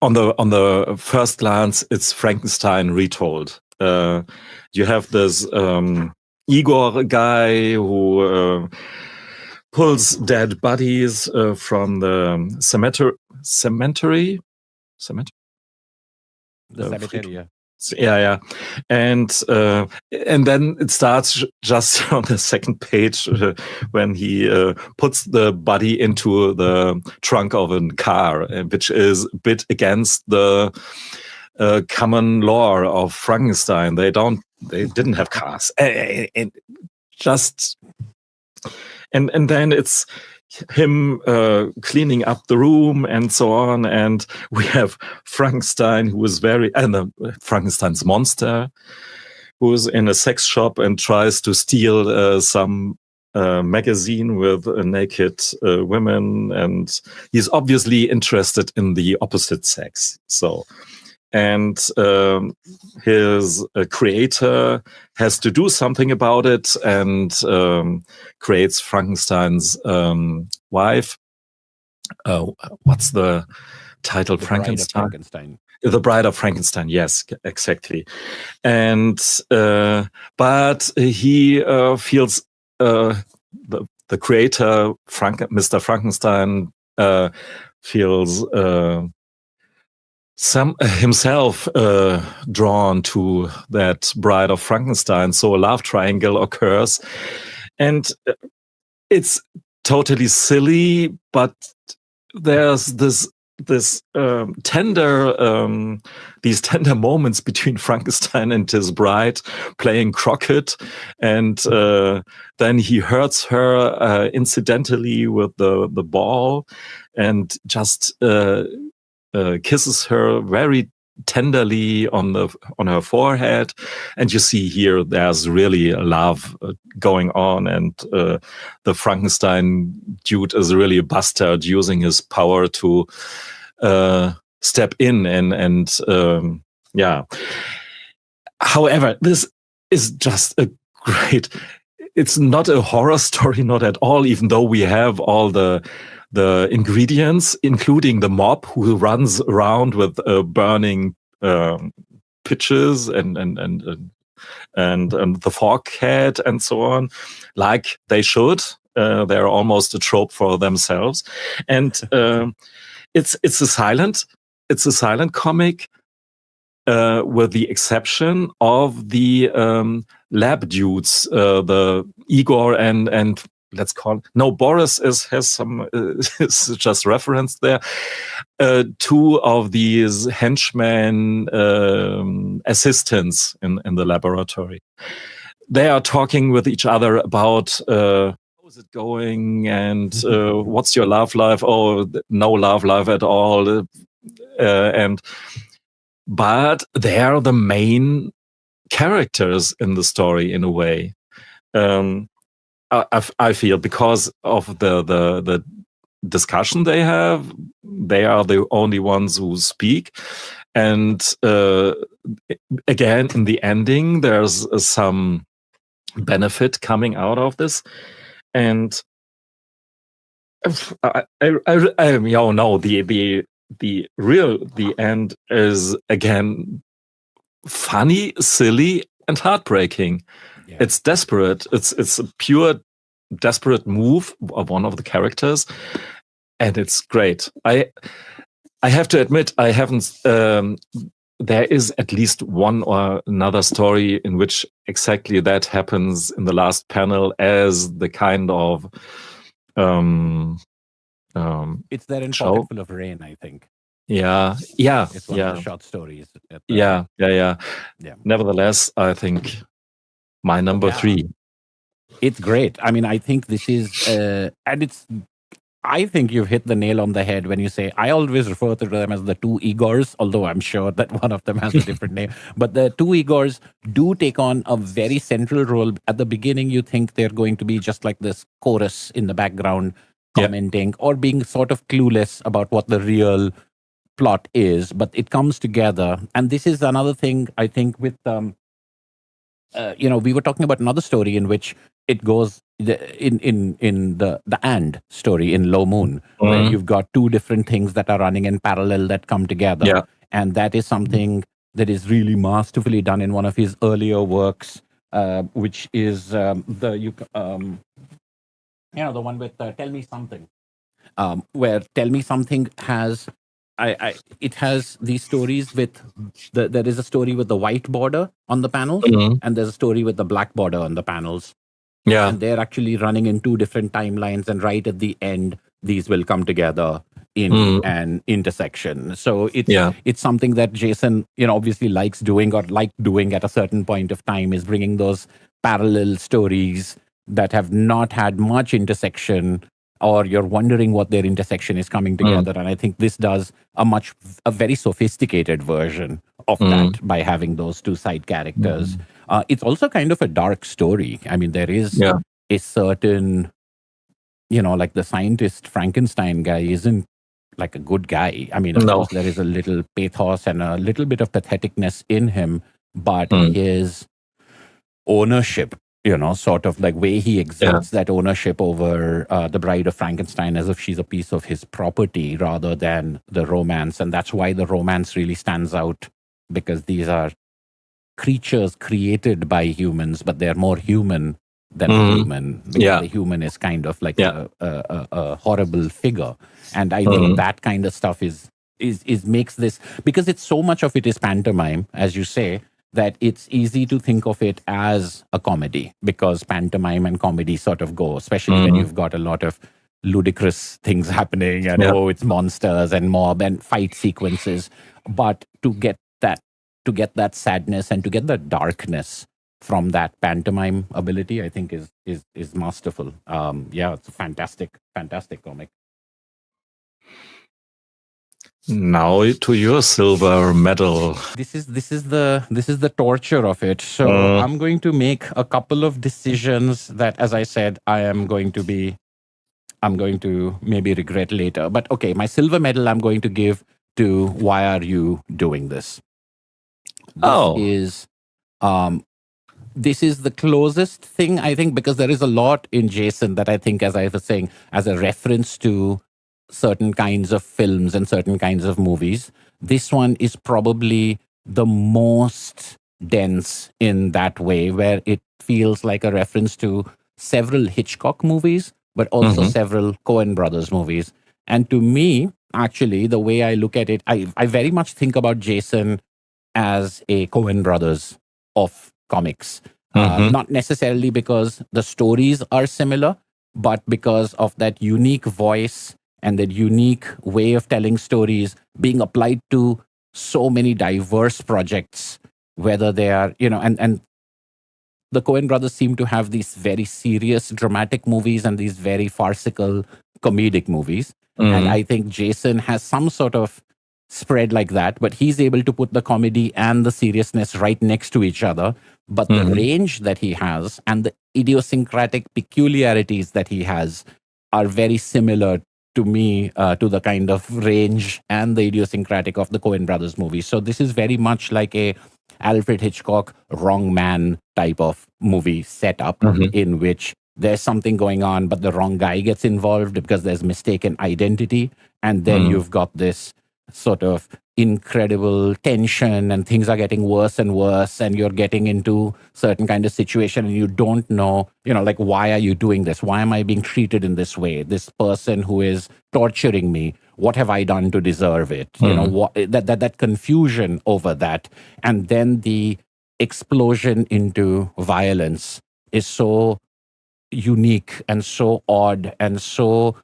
on the first glance, it's Frankenstein retold. You have this Igor guy who pulls dead bodies from the cemetery. The cemetery, yeah. Yeah. And then it starts just on the second page when he puts the body into the trunk of a car, which is a bit against the common lore of Frankenstein. They didn't have cars, and then it's him cleaning up the room and so on, and we have Frankenstein, who is Frankenstein's monster, who is in a sex shop and tries to steal some magazine with naked women, and he's obviously interested in the opposite sex. And his creator has to do something about it, and creates Frankenstein's wife. What's the title? Frankenstein. The Bride of Frankenstein. Yes, exactly. And but he feels the creator, Mr. Frankenstein, feels himself drawn to that Bride of Frankenstein. So a love triangle occurs, and it's totally silly, but there's these tender moments between Frankenstein and his bride playing croquet, and then he hurts her incidentally with the ball, and just kisses her very tenderly on her forehead, and you see here there's really a love going on, and the Frankenstein dude is really a bastard, using his power to step in and However, this is just a great. It's not a horror story, not at all, even though we have all the ingredients, including the mob who runs around with burning pitches and the fork head and so on, like they should. They're almost a trope for themselves, and it's a silent comic, with the exception of the lab dudes, the Igor and let's call Boris has some is just referenced there. Two of these henchmen, assistants in the laboratory. They are talking with each other about how's it going, and what's your love life? Oh, no love life at all. But they are the main characters in the story in a way. I feel, because of the discussion they have, they are the only ones who speak, And again, in the ending, there's some benefit coming out of this. And the end is again funny, silly, and heartbreaking. Yeah. It's desperate. It's a pure desperate move of one of the characters, and it's great. I have to admit, I haven't. There is at least one or another story in which exactly that happens in the last panel as the kind of it's there in Pocket Full of Rain, I think. Yeah. It's one of the short stories. Yeah. Nevertheless, I think my number 3. It's great. I mean, I think this is, I think you've hit the nail on the head when you say, I always refer to them as the two Igors, although I'm sure that one of them has a different name. But the two Igors do take on a very central role. At the beginning, you think they're going to be just like this chorus in the background, commenting or being sort of clueless about what the real plot is, but it comes together. And this is another thing, I think, with, we were talking about another story in which it goes in the and story in Low Moon, where you've got two different things that are running in parallel that come together. Yeah. And that is something that is really masterfully done in one of his earlier works, which is the one with Tell Me Something, where Tell Me Something has it has these stories with there is a story with the white border on the panels, and there's a story with the black border on the panels. Yeah. And they're actually running in two different timelines, and right at the end, these will come together in an intersection. So it's something that Jason, obviously likes doing or liked doing at a certain point of time, is bringing those parallel stories that have not had much intersection, or you're wondering what their intersection is coming together. And I think this does a very sophisticated version of that by having those two side characters. It's also kind of a dark story. I mean, there is a certain, like the scientist Frankenstein guy isn't like a good guy. I mean, of course, there is a little pathos and a little bit of patheticness in him, but his ownership, sort of like way he exerts that ownership over the Bride of Frankenstein as if she's a piece of his property rather than the romance. And that's why the romance really stands out, because these are creatures created by humans, but they're more human than a human. Because the human is kind of like a horrible figure. And I think that kind of stuff is makes this, because it's so much of it is pantomime, as you say, that it's easy to think of it as a comedy, because pantomime and comedy sort of go, especially when you've got a lot of ludicrous things happening and it's monsters and mob and fight sequences. But to get that sadness and to get the darkness from that pantomime ability, I think is masterful. It's a fantastic comic. Now to your silver medal. This is the torture of it. So I'm going to make a couple of decisions that, as I said, I'm going to maybe regret later. But okay, my silver medal I'm going to give to Why Are You Doing This? This is the closest thing, I think, because there is a lot in Jason that I think, as I was saying, as a reference to certain kinds of films and certain kinds of movies. This one is probably the most dense in that way, where it feels like a reference to several Hitchcock movies, but also several Coen brothers movies. And to me, actually, the way I look at it, I very much think about Jason as a Coen brothers of comics. Not necessarily because the stories are similar, but because of that unique voice and that unique way of telling stories being applied to so many diverse projects, whether they are, and the Coen brothers seem to have these very serious, dramatic movies and these very farcical, comedic movies. And I think Jason has some sort of spread like that, but he's able to put the comedy and the seriousness right next to each other. But the range that he has and the idiosyncratic peculiarities that he has are very similar to me to the kind of range and the idiosyncratic of the Coen brothers movies. So this is very much like a Alfred Hitchcock wrong man type of movie setup, in which there's something going on, but the wrong guy gets involved because there's mistaken identity. And then you've got this sort of incredible tension, and things are getting worse and worse, and you're getting into certain kind of situation, and you don't know, like, why are you doing this? Why am I being treated in this way? This person who is torturing me, what have I done to deserve it? That confusion over that. And then the explosion into violence is so unique and so odd and so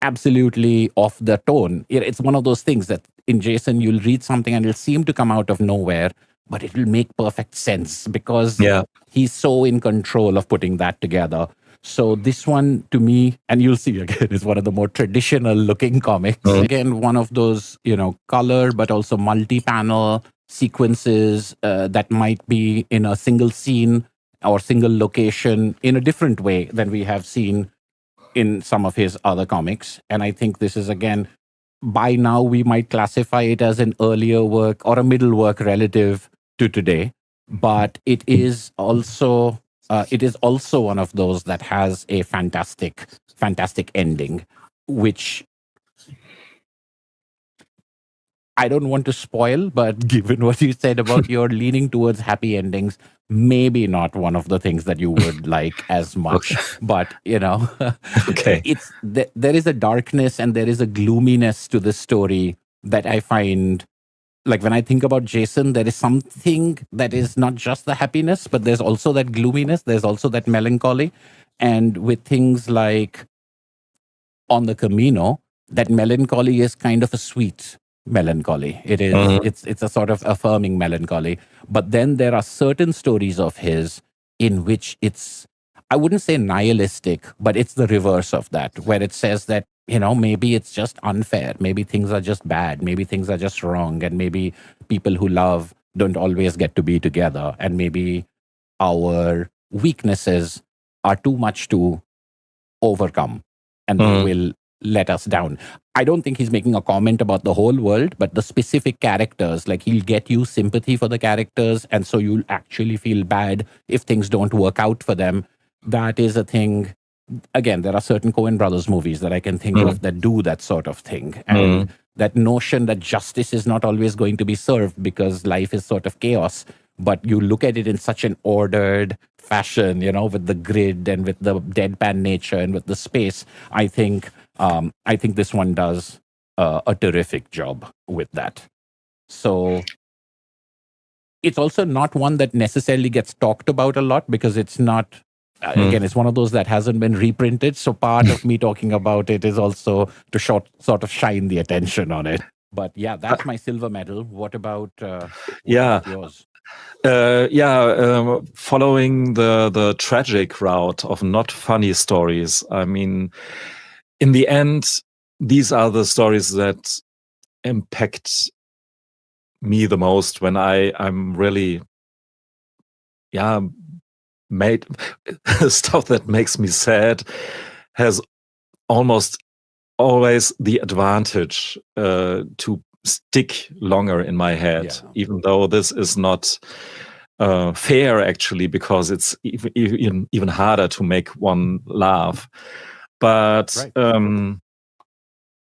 absolutely off the tone. It's one of those things that in Jason, you'll read something and it'll seem to come out of nowhere, but it will make perfect sense because he's so in control of putting that together. So this one, to me, and you'll see again, is one of the more traditional looking comics. Again, one of those, color, but also multi-panel sequences that might be in a single scene or single location in a different way than we have seen in some of his other comics. And I think this is, again, by now we might classify it as an earlier work or a middle work relative to today. But it is also one of those that has a fantastic ending, which I don't want to spoil, but given what you said about your leaning towards happy endings, maybe not one of the things that you would like as much. Okay. But, Okay. There is a darkness and there is a gloominess to this story that I find, like, when I think about Jason, there is something that is not just the happiness, but there's also that gloominess, there's also that melancholy. And with things like On the Camino, that melancholy is kind of a sweet melancholy. It is it's a sort of affirming melancholy. But then there are certain stories of his in which it's, I wouldn't say nihilistic, but it's the reverse of that, where it says that, maybe it's just unfair, maybe things are just bad, maybe things are just wrong, and maybe people who love don't always get to be together, and maybe our weaknesses are too much to overcome, and they will let us down. I don't think he's making a comment about the whole world, but the specific characters, like, he'll get you sympathy for the characters, and so you'll actually feel bad if things don't work out for them. That is a thing. Again, there are certain Coen brothers movies that I can think of that do that sort of thing. And that notion that justice is not always going to be served because life is sort of chaos, but you look at it in such an ordered fashion, with the grid and with the deadpan nature and with the space. I think this one does a terrific job with that. So it's also not one that necessarily gets talked about a lot because it's not, again, it's one of those that hasn't been reprinted. So part of me talking about it is also to sort of shine the attention on it. But yeah, that's my silver medal. What about yours? Following the tragic route of not funny stories. I mean, in the end, these are the stories that impact me the most when I'm really, made stuff that makes me sad has almost always the advantage to stick longer in my head, even though this is not fair, actually, because it's even harder to make one laugh. But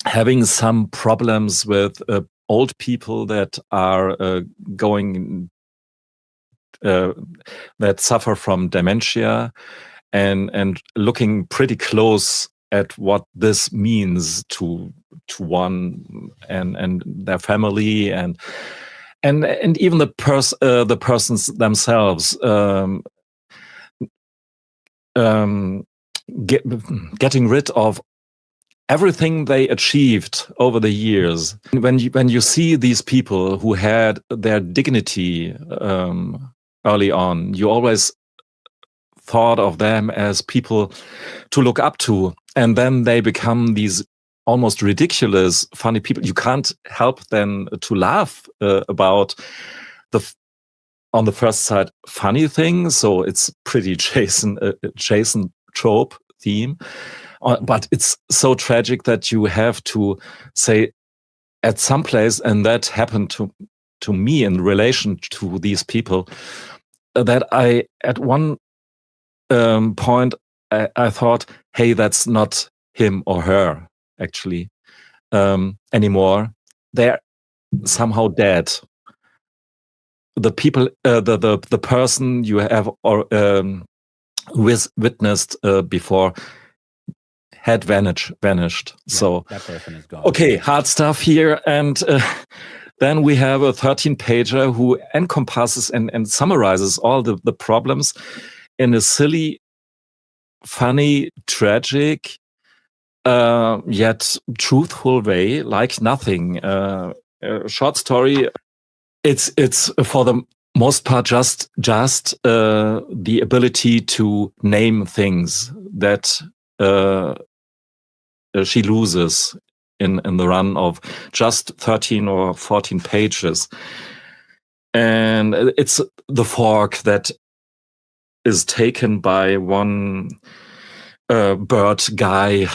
having some problems with old people that are that suffer from dementia, and looking pretty close at what this means to one and their family and even the persons themselves, getting rid of everything they achieved over the years. When you see these people who had their dignity early on, you always thought of them as people to look up to, and then they become these almost ridiculous, funny people. You can't help then to laugh about on the first side, funny things. So it's pretty Jason trope theme. but it's so tragic that you have to say at some place, and that happened to me in relation to these people, that I at one point I thought, hey, that's not him or her actually anymore. They're somehow dead. The people, the person you have witnessed before had vanished. Yeah, So that person is gone. Okay, hard stuff here, and then we have a 13-pager who encompasses and summarizes all the problems in a silly, funny, tragic, yet truthful way, like nothing. A short story. It's for the most part just the ability to name things that she loses in the run of just 13 or 14 pages. And it's the fork that is taken by one dead bird guy,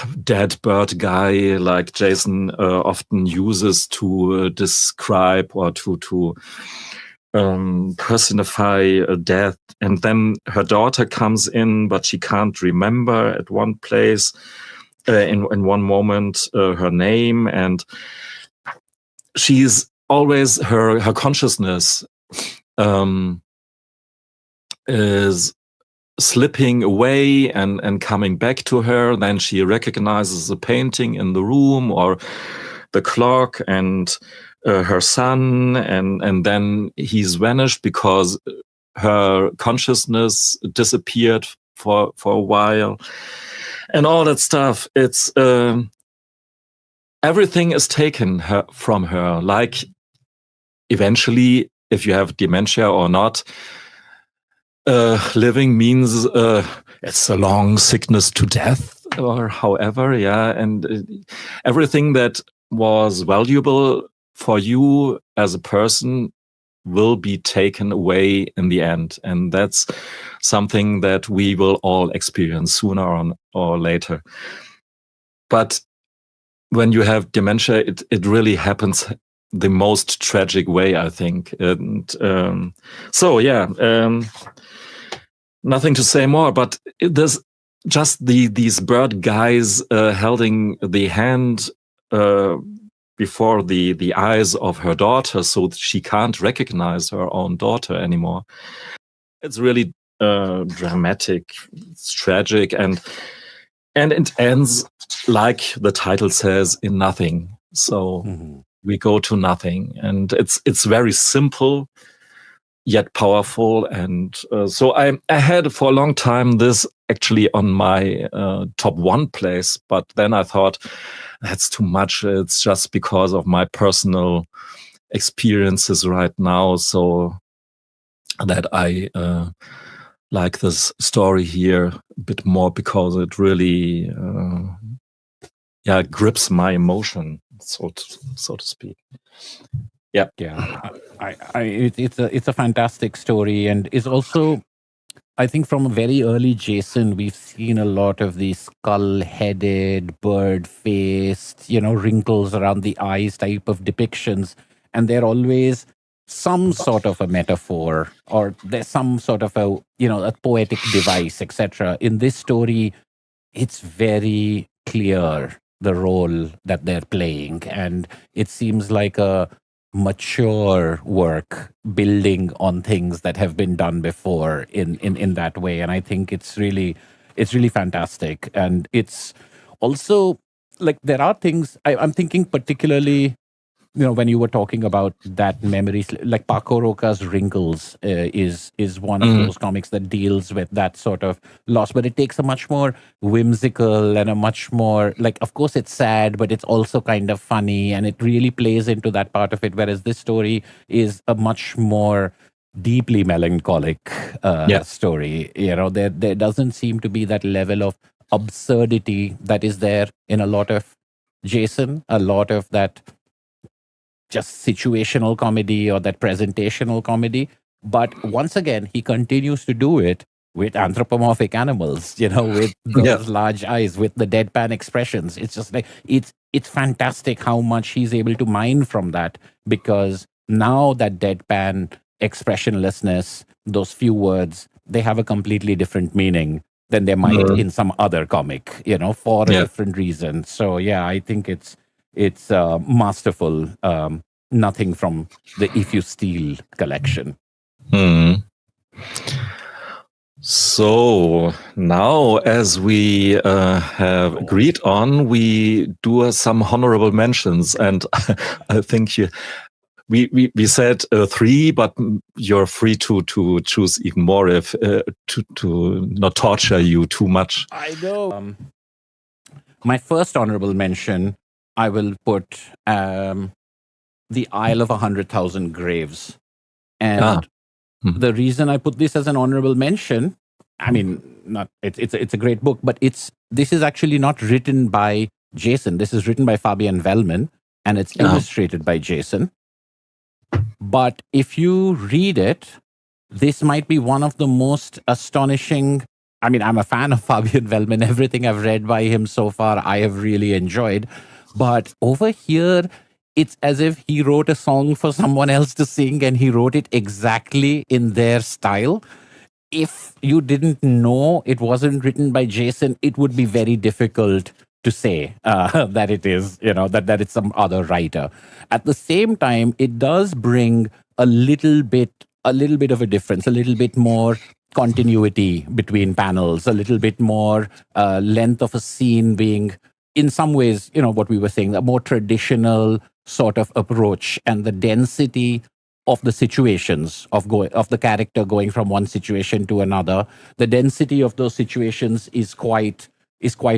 like Jason often uses to describe or to personify a death. And then her daughter comes in, but she can't remember at one place, in one moment, her name, and she's always her consciousness is slipping away and coming back to her. Then she recognizes the painting in the room or the clock and her son, and then he's vanished because her consciousness disappeared for a while, and all that stuff. It's everything is taken from her. Like eventually, if you have dementia or not, living means it's a long sickness to death, or however, yeah. And everything that was valuable for you as a person will be taken away in the end. And that's something that we will all experience sooner or later. But when you have dementia, it really happens the most tragic way, I think. And so, yeah, nothing to say more, but there's just these bird guys holding the hand before the eyes of her daughter, so she can't recognize her own daughter anymore. It's really dramatic, it's tragic, and it ends like the title says, in nothing. So we go to nothing, and it's very simple yet powerful. And so I had for a long time this actually on my top 1 place, but then I thought that's too much. It's just because of my personal experiences right now, so that I like this story here a bit more, because it really grips my emotion, so to speak. Yeah. It's a fantastic story, and it's also, I think, from a very early Jason, we've seen a lot of these skull-headed, bird-faced, wrinkles around the eyes type of depictions, and they're always some sort of a metaphor, or there's some sort of a poetic device, etc. In this story, it's very clear the role that they're playing, and it seems like a mature work building on things that have been done before in that way. And I think it's really fantastic. And it's also like, there are things I'm thinking, particularly when you were talking about that memories, like Paco Roca's Wrinkles is one of those comics that deals with that sort of loss, but it takes a much more whimsical and a much more, like, of course it's sad, but it's also kind of funny, and it really plays into that part of it. Whereas this story is a much more deeply melancholic story. There doesn't seem to be that level of absurdity that is there in a lot of Jason, a lot of that just situational comedy or that presentational comedy. But once again, he continues to do it with anthropomorphic animals, with those large eyes, with the deadpan expressions. It's just like it's fantastic how much he's able to mine from that, because now that deadpan expressionlessness, those few words, they have a completely different meaning than they might in some other comic, for a different reason. So yeah, I think it's masterful. Nothing from the If You Steal collection. So now, as we have agreed on, we do some honorable mentions, and I think we said 3, but you're free to choose even more if to not torture you too much. I know. My first honorable mention, I will put The Isle of 100,000 Graves, and the reason I put this as an honorable mention, I mean, it's a great book, but this is actually not written by Jason. This is written by Fabian Wellman, and it's illustrated by Jason. But if you read it, this might be one of the most astonishing. I mean, I'm a fan of Fabian Wellman. Everything I've read by him so far, I have really enjoyed. But over here, it's as if he wrote a song for someone else to sing, and he wrote it exactly in their style. If you didn't know it wasn't written by Jason, it would be very difficult to say that it is, that it's some other writer. At the same time, it does bring a little bit of a difference, a little bit more continuity between panels, a little bit more length of a scene being, in some ways, what we were saying, a more traditional sort of approach, and the density of the situations of the character going from one situation to another. The density of those situations is quite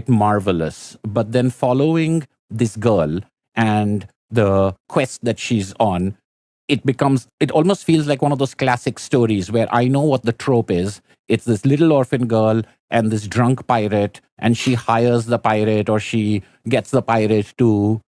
marvelous. But then following this girl and the quest that she's on, it almost feels like one of those classic stories where I know what the trope is. It's this little orphan girl and this drunk pirate, and she hires the pirate, or she gets the pirate to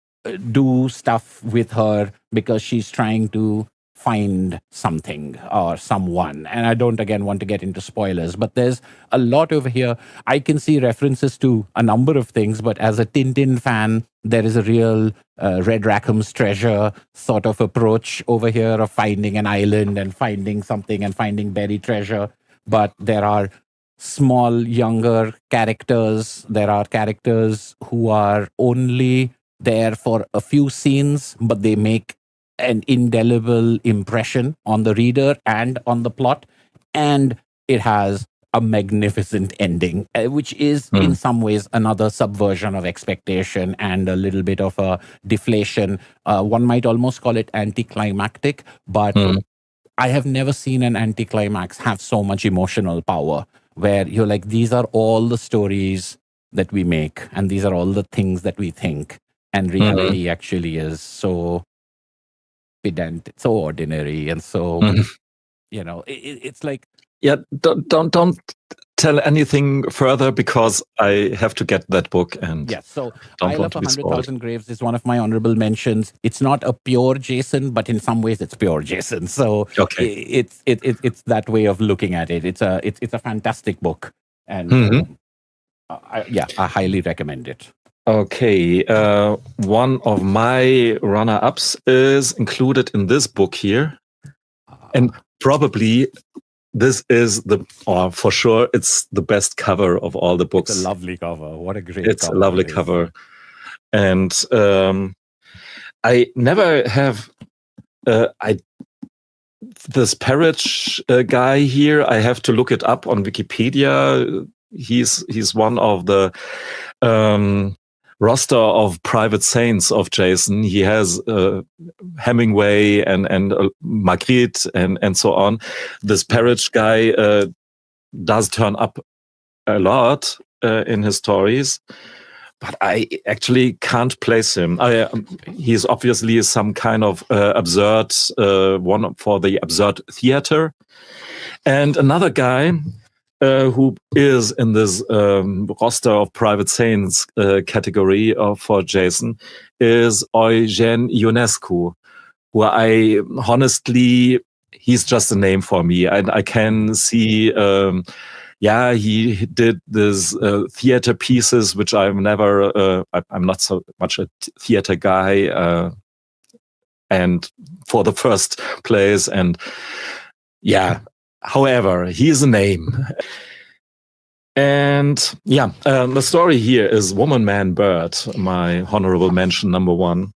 do stuff with her because she's trying to find something or someone. And I don't, again, want to get into spoilers, but there's a lot over here. I can see references to a number of things, but as a Tintin fan, there is a real Red Rackham's Treasure sort of approach over here of finding an island and finding something and finding buried treasure. But there are small, younger characters. There are characters who are only there for a few scenes, but they make an indelible impression on the reader and on the plot. And it has a magnificent ending, which is in some ways another subversion of expectation and a little bit of a deflation. One might almost call it anticlimactic, but I have never seen an anticlimax have so much emotional power, where you're like, these are all the stories that we make, and these are all the things that we think. And reality actually is so pedant, so ordinary, and so it's like, don't tell anything further, because I have to get that book. And so Isle of 100,000 Graves is one of my honorable mentions. It's not a pure Jason, but in some ways it's pure Jason. So it's that way of looking at it. It's a fantastic book, and I highly recommend it. Okay, one of my runner-ups is included in this book here, and probably this is for sure, it's the best cover of all the books. It's a lovely cover. What a great It's cover. a lovely cover. And I never have, this Parrish guy here, I have to look it up on Wikipedia. He's one of the roster of private saints of Jason. He has Hemingway and Magritte and so on. This Parrish guy does turn up a lot in his stories, but I actually can't place him. He's obviously some kind of absurd one for the absurd theater. And another guy who is in this roster of private saints category for Jason is Eugene Ionescu, who I honestly, he's just a name for me. And I can see he did this theater pieces, which I've never. I'm not so much a theater guy, and for the first place, and however, he is a name. And the story here is Woman, Man, Bird, my honorable mention number 1.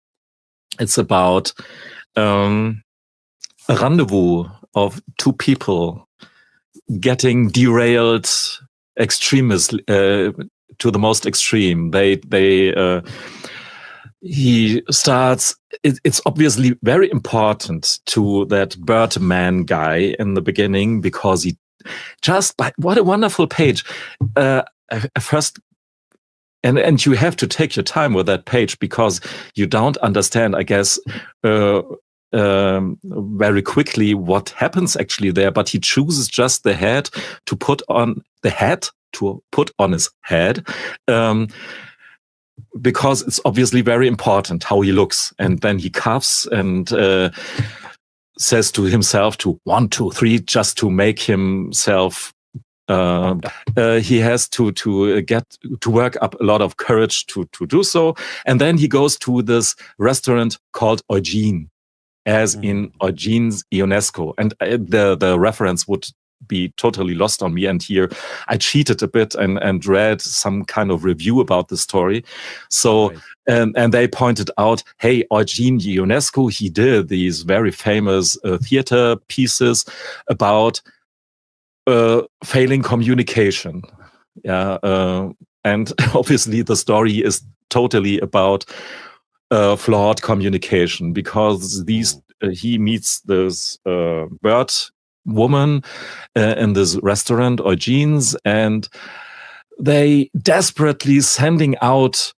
It's about a rendezvous of two people getting derailed extremely to the most extreme. He starts. It's obviously very important to that Birdman guy in the beginning, because he what a wonderful page. First, and you have to take your time with that page, because you don't understand, I guess, very quickly what happens actually there. But he chooses just the head to put on his head. Because it's obviously very important how he looks. And then he coughs and says to himself to 1, 2, 3, just to make himself. He has to work up a lot of courage to do so. And then he goes to this restaurant called Eugene, as in Eugene's Ionesco. And the reference would be totally lost on me. And here I cheated a bit and read some kind of review about the story. So, and they pointed out, hey, Eugene Ionesco, he did these very famous theater pieces about failing communication. And obviously the story is totally about flawed communication, because he meets this bird woman in this restaurant, Eugene's, and they desperately sending out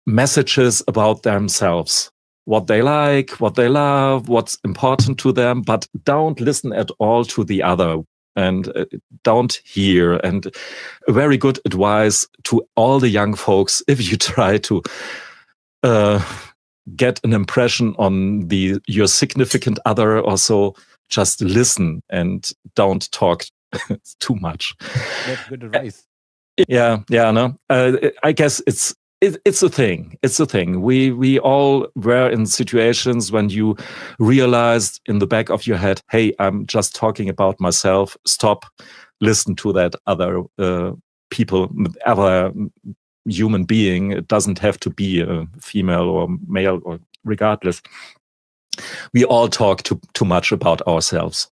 messages about themselves, what they like, what they love, what's important to them, but don't listen at all to the other and don't hear. And a very good advice to all the young folks: if you try to get an impression on your significant other or so, just listen and don't talk too much. That's good advice. No. I guess it's a thing. It's a thing. We all were in situations when you realized in the back of your head, hey, I'm just talking about myself. Stop. Listen to that other other human being. It doesn't have to be a female or male, or regardless. We all talk too much about ourselves,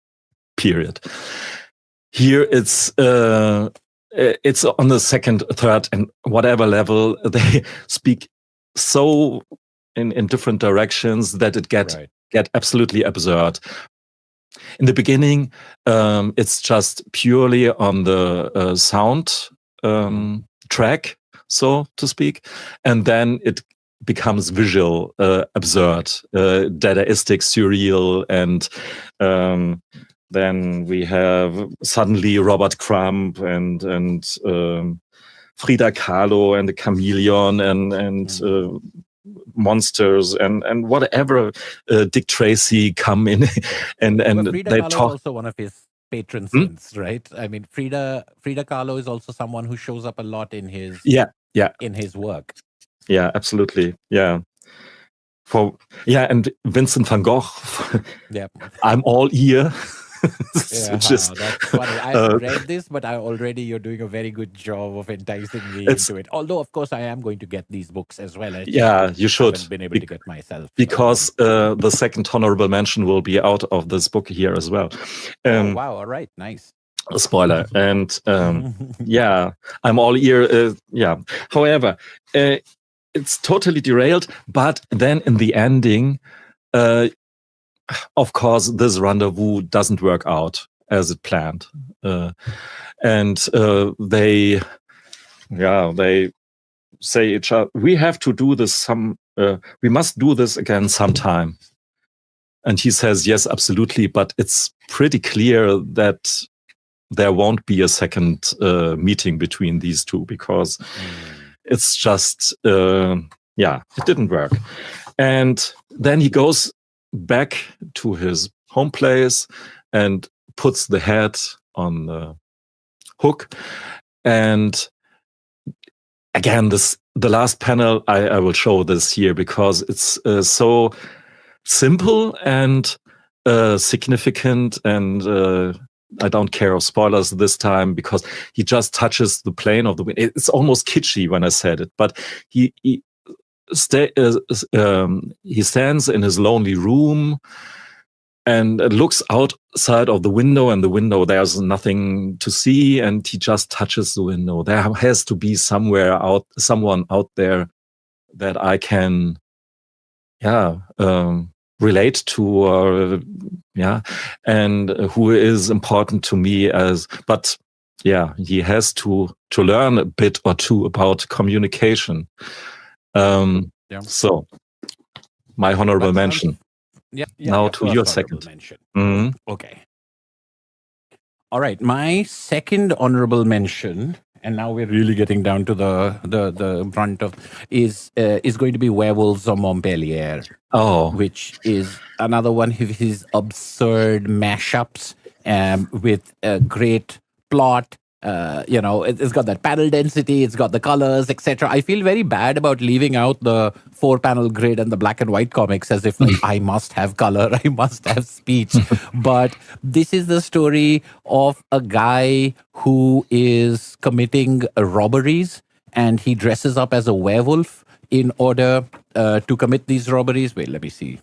period. Here it's on the second, third, and whatever level. They speak so in different directions that it get absolutely absurd. In the beginning, it's just purely on the sound track, so to speak, and then it becomes visual, absurd, dadaistic, surreal, and then we have suddenly Robert Crumb and Frida Kahlo and the chameleon and monsters and whatever. Dick Tracy come in and Frida they Kahlo talk. is also one of his patron saints, right? I mean, Frida Kahlo is also someone who shows up a lot in his in his work. Yeah, absolutely. Yeah. And Vincent van Gogh. Yeah. I'm all ear. That's funny. I read this, but you're doing a very good job of enticing me into it. Although, of course, I am going to get these books as well. You should. Haven't been able to get myself. Because the second honorable mention will be out of this book here as well. Wow. All right. Nice. A spoiler. And I'm all ear. However, it's totally derailed. But then in the ending, of course, this rendezvous doesn't work out as it planned. And they say each other, we have to do this we must do this again sometime. And he says, yes, absolutely. But it's pretty clear that there won't be a second meeting between these two, because it's just, it didn't work. And then he goes back to his home place and puts the head on the hook. And again, the last panel, I will show this here because it's so simple and significant, and I don't care of spoilers this time because he just touches the plane of the wind. It's almost kitschy when I said it, but he stands in his lonely room and looks outside of the window, and the window, there's nothing to see, and he just touches the window. There has to be someone out there that I can, relate to, and who is important to me but he has to learn a bit or two about communication. So my honorable mention. Now to your second mention. Mm-hmm. Okay. All right. My second honorable mention, and now we're really getting down to the brunt of, is going to be Werewolves of Montpellier. Which is another one of his absurd mashups with a great plot. It's got that panel density, it's got the colors, etc. I feel very bad about leaving out the 4-panel grid and the black and white comics as if I must have color, I must have speech. But this is the story of a guy who is committing robberies, and he dresses up as a werewolf in order to commit these robberies. Wait, let me see.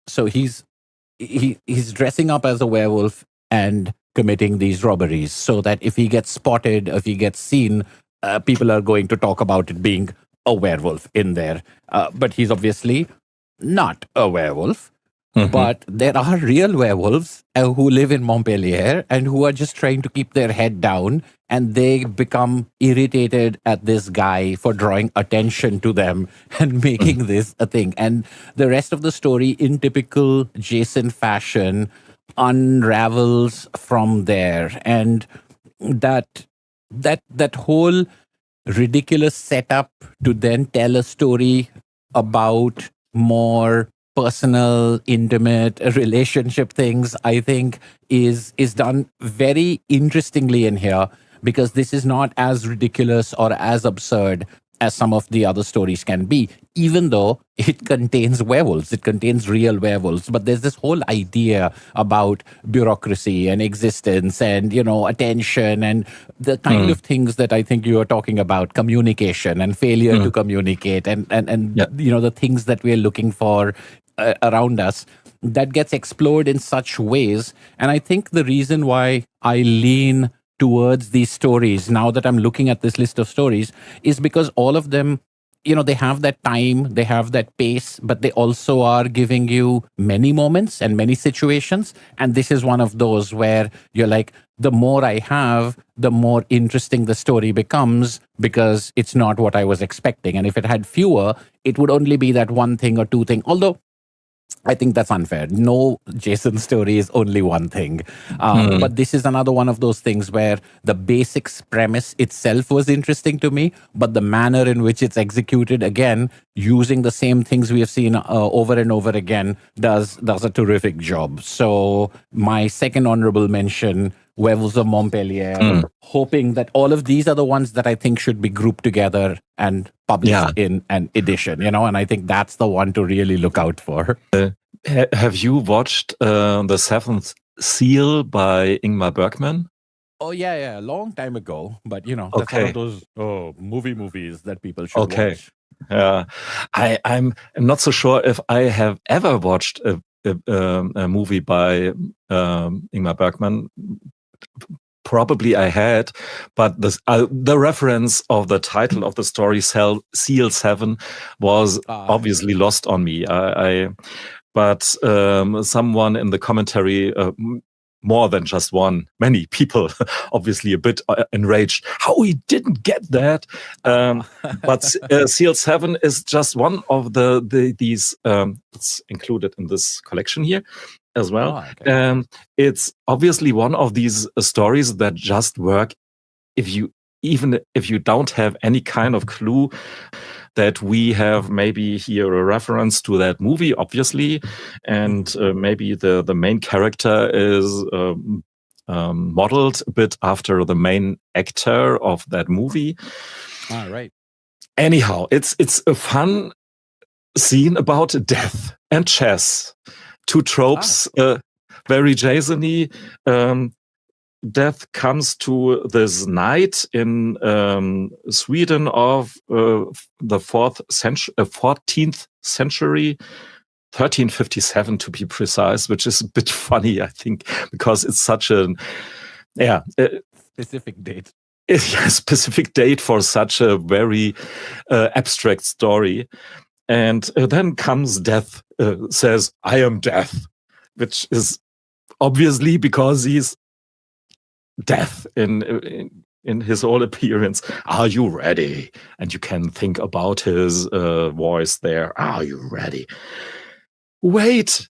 So he's dressing up as a werewolf and committing these robberies so that if he gets spotted, if he gets seen, people are going to talk about it being a werewolf in there. But he's obviously not a werewolf. Mm-hmm. But there are real werewolves who live in Montpellier and who are just trying to keep their head down, and they become irritated at this guy for drawing attention to them and making this a thing. And the rest of the story, in typical Jason fashion, unravels from there. And that whole ridiculous setup to then tell a story about more personal, intimate relationship things, I think is done very interestingly in here, because this is not as ridiculous or as absurd as some of the other stories can be, even though it contains werewolves, it contains real werewolves. But there's this whole idea about bureaucracy and existence and, attention and the kind of things that I think you are talking about, communication and failure to communicate and the things that we're looking for around us, that gets explored in such ways. And I think the reason why I lean towards these stories now that I'm looking at this list of stories is because all of them, they have that time, they have that pace, but they also are giving you many moments and many situations. And this is one of those where you're like, the more I have, the more interesting the story becomes, because it's not what I was expecting. And if it had fewer, it would only be that one thing or two thing. Although I think that's unfair. No Jason story is only one thing. But this is another one of those things where the basic premise itself was interesting to me, but the manner in which it's executed, again, using the same things we have seen over and over again, does a terrific job. So my second honorable mention, Werewolves of Montpellier, hoping that all of these are the ones that I think should be grouped together and published in an edition, and I think that's the one to really look out for. Have you watched The Seventh Seal by Ingmar Bergman? Oh, yeah, a long time ago. But, that's one of those movies that people should watch. Yeah, I'm not so sure if I have ever watched a movie by Ingmar Bergman. Probably I had, but the reference of the title of the story, Seal 7, was obviously lost on me. But someone in the commentary, more than just one, many people, obviously a bit enraged. How he didn't get that? But Seal 7 is just one of these. It's included in this collection here as well. It's obviously one of these stories that just work even if you don't have any kind of clue that we have maybe here a reference to that movie, obviously, and maybe the main character is modeled a bit after the main actor of that movie. Ah, right. Anyhow, it's a fun scene about death and chess. Two tropes, very Jason-y. Death comes to this knight in Sweden of the 14th century, 1357 to be precise, which is a bit funny, I think, because it's such a specific date. A specific date for such a very abstract story. And then comes Death, says, "I am Death," which is obviously because he's Death in his whole appearance. "Are you ready?" And you can think about his voice there. "Are you ready?" "Wait,"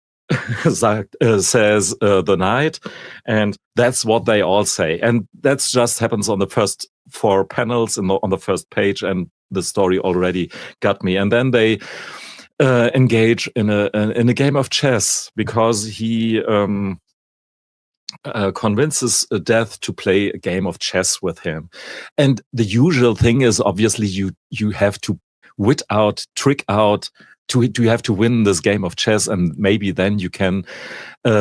says the knight, and that's what they all say. And that just happens on the first 4 panels on the first page, and the story already got me. And then they engage in a game of chess, because he convinces Death to play a game of chess with him. And the usual thing is obviously you have to trick out. You have to win this game of chess, and maybe then you can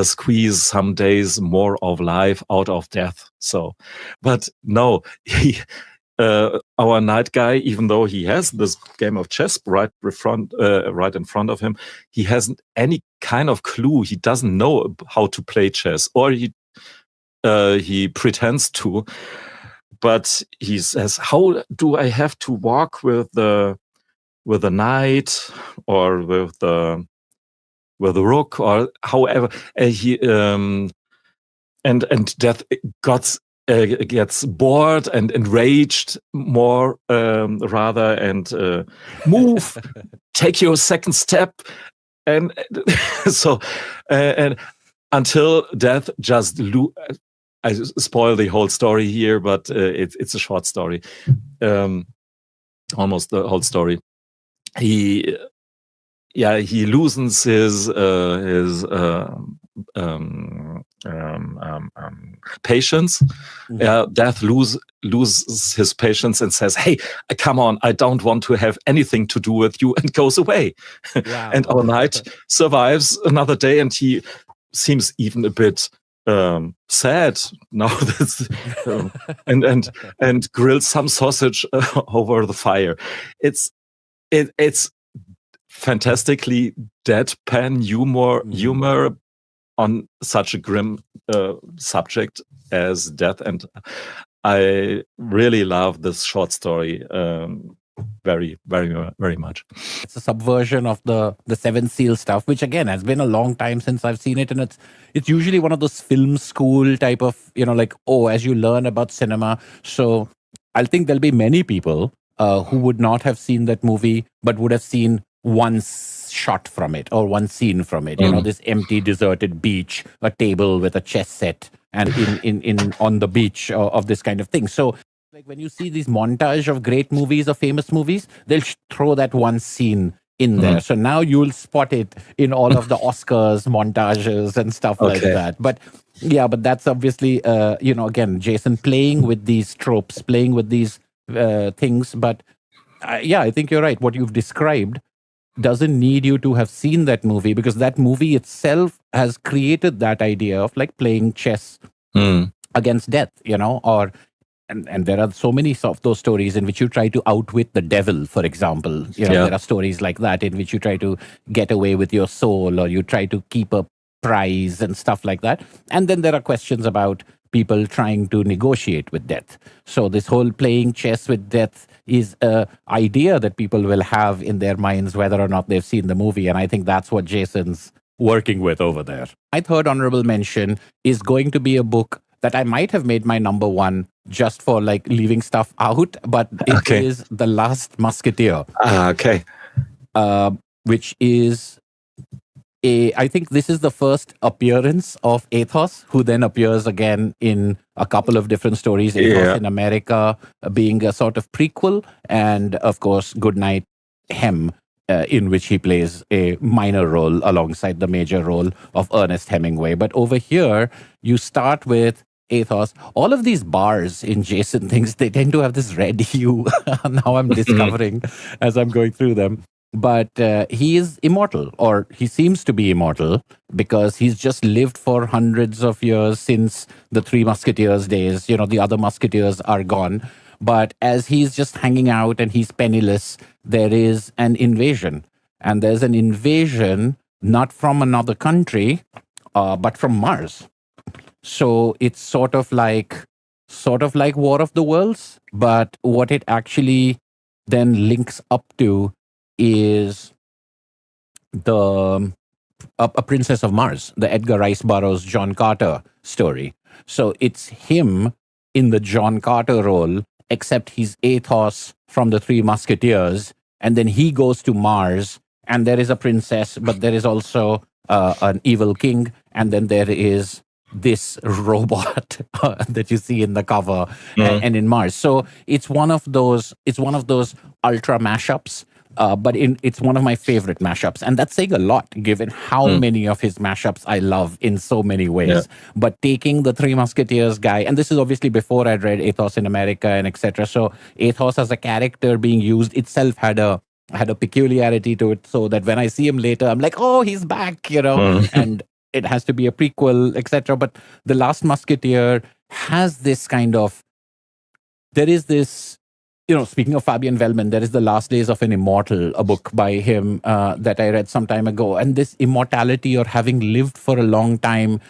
squeeze some days more of life out of Death. So, but no, our knight guy, even though he has this game of chess right in front of him, he hasn't any kind of clue. He doesn't know how to play chess, or he pretends to. But he says, "How do I have to walk with the knight, or with the rook, or however?" And Death gets bored and enraged more, rather, and move, take your second step, and so and until Death just I spoil the whole story here, but it's a short story, almost the whole story. He loosens his patience. Death loses his patience and says, "Hey, come on, I don't want to have anything to do with you," and goes away. Wow. And our knight survives another day, and he seems even a bit sad now. And grills some sausage over the fire. It's fantastically deadpan humor on such a grim subject as death, and I really love this short story very, very, very much. It's a subversion of the Seven Seal stuff, which again has been a long time since I've seen it, and it's usually one of those film school type of, like, as you learn about cinema. So I think there'll be many people who would not have seen that movie, but would have seen one shot from it or one scene from it. This empty, deserted beach, a table with a chess set, and in on the beach of this kind of thing. So, like, when you see these montage of great movies or famous movies, they'll throw that one scene in there. So now you'll spot it in all of the Oscars montages and stuff like that. But that's obviously, again, Jason playing with these tropes, playing with these things. But I think you're right. What you've described doesn't need you to have seen that movie, because that movie itself has created that idea of like playing chess against death, and there are so many of those stories in which you try to outwit the devil, for example. There are stories like that in which you try to get away with your soul, or you try to keep a prize and stuff like that. And then there are questions about people trying to negotiate with death. So this whole playing chess with death is an idea that people will have in their minds, whether or not they've seen the movie. And I think that's what Jason's working with over there. My third honorable mention is going to be a book that I might have made my number one just for like leaving stuff out, but it is The Last Musketeer. Which is I think this is the first appearance of Athos, who then appears again in a couple of different stories. Athos in America being a sort of prequel, and of course, Goodnight Hem, in which he plays a minor role alongside the major role of Ernest Hemingway. But over here, you start with Athos. All of these bars in Jason things, they tend to have this red hue. Now I'm discovering as I'm going through them. But he is immortal, or he seems to be immortal, because he's just lived for hundreds of years since the Three Musketeers days. The other Musketeers are gone. But as he's just hanging out and he's penniless, there is an invasion. And there's an invasion not from another country, but from Mars. So it's sort of like War of the Worlds, but what it actually then links up to is a Princess of Mars, the Edgar Rice Burroughs John Carter story. So it's him in the John Carter role, except he's Athos from the Three Musketeers, and then he goes to Mars, and there is a princess, but there is also an evil king, and then there is this robot that you see in the cover and in Mars. So it's one of those ultra mashups. But it's one of my favorite mashups. And that's saying a lot, given how many of his mashups I love in so many ways. Yeah. But taking the Three Musketeers guy, and this is obviously before I'd read Athos in America and etc. So Athos as a character being used itself had a peculiarity to it, so that when I see him later, I'm like, oh, he's back, and it has to be a prequel, etc. But The Last Musketeer has this kind of, there is this, speaking of Fabian Wellman, there is The Last Days of an Immortal, a book by him that I read some time ago. And this immortality, or having lived for a long time,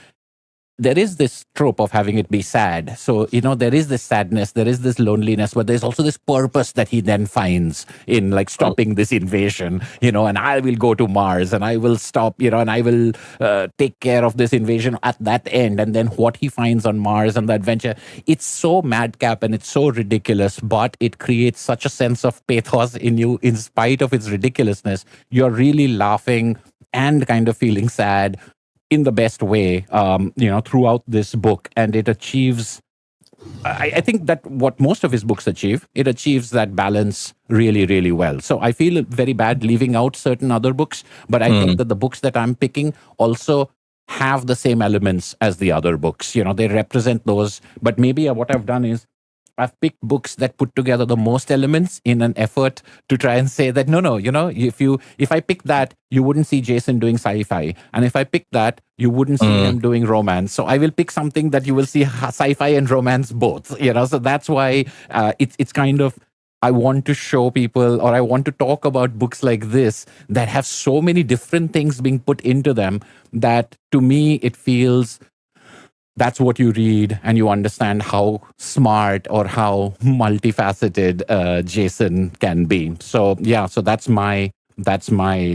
there is this trope of having it be sad. So, there is this sadness, there is this loneliness, but there's also this purpose that he then finds in like stopping this invasion, and I will go to Mars and I will stop, and I will take care of this invasion at that end. And then what he finds on Mars and the adventure, it's so madcap and it's so ridiculous, but it creates such a sense of pathos in you in spite of its ridiculousness. You're really laughing and kind of feeling sad in the best way, throughout this book. And it achieves, I think that what most of his books achieve, it achieves that balance really, really well. So I feel very bad leaving out certain other books, but I think that the books that I'm picking also have the same elements as the other books. They represent those, but maybe what I've done is I've picked books that put together the most elements in an effort to try and say that, no, if I pick that, you wouldn't see Jason doing sci-fi. And if I pick that, you wouldn't see him doing romance. So I will pick something that you will see sci-fi and romance both, so that's why it's kind of, I want to show people, or I want to talk about books like this that have so many different things being put into them that to me, it feels that's what you read and you understand how smart or how multifaceted Jason can be. So so that's my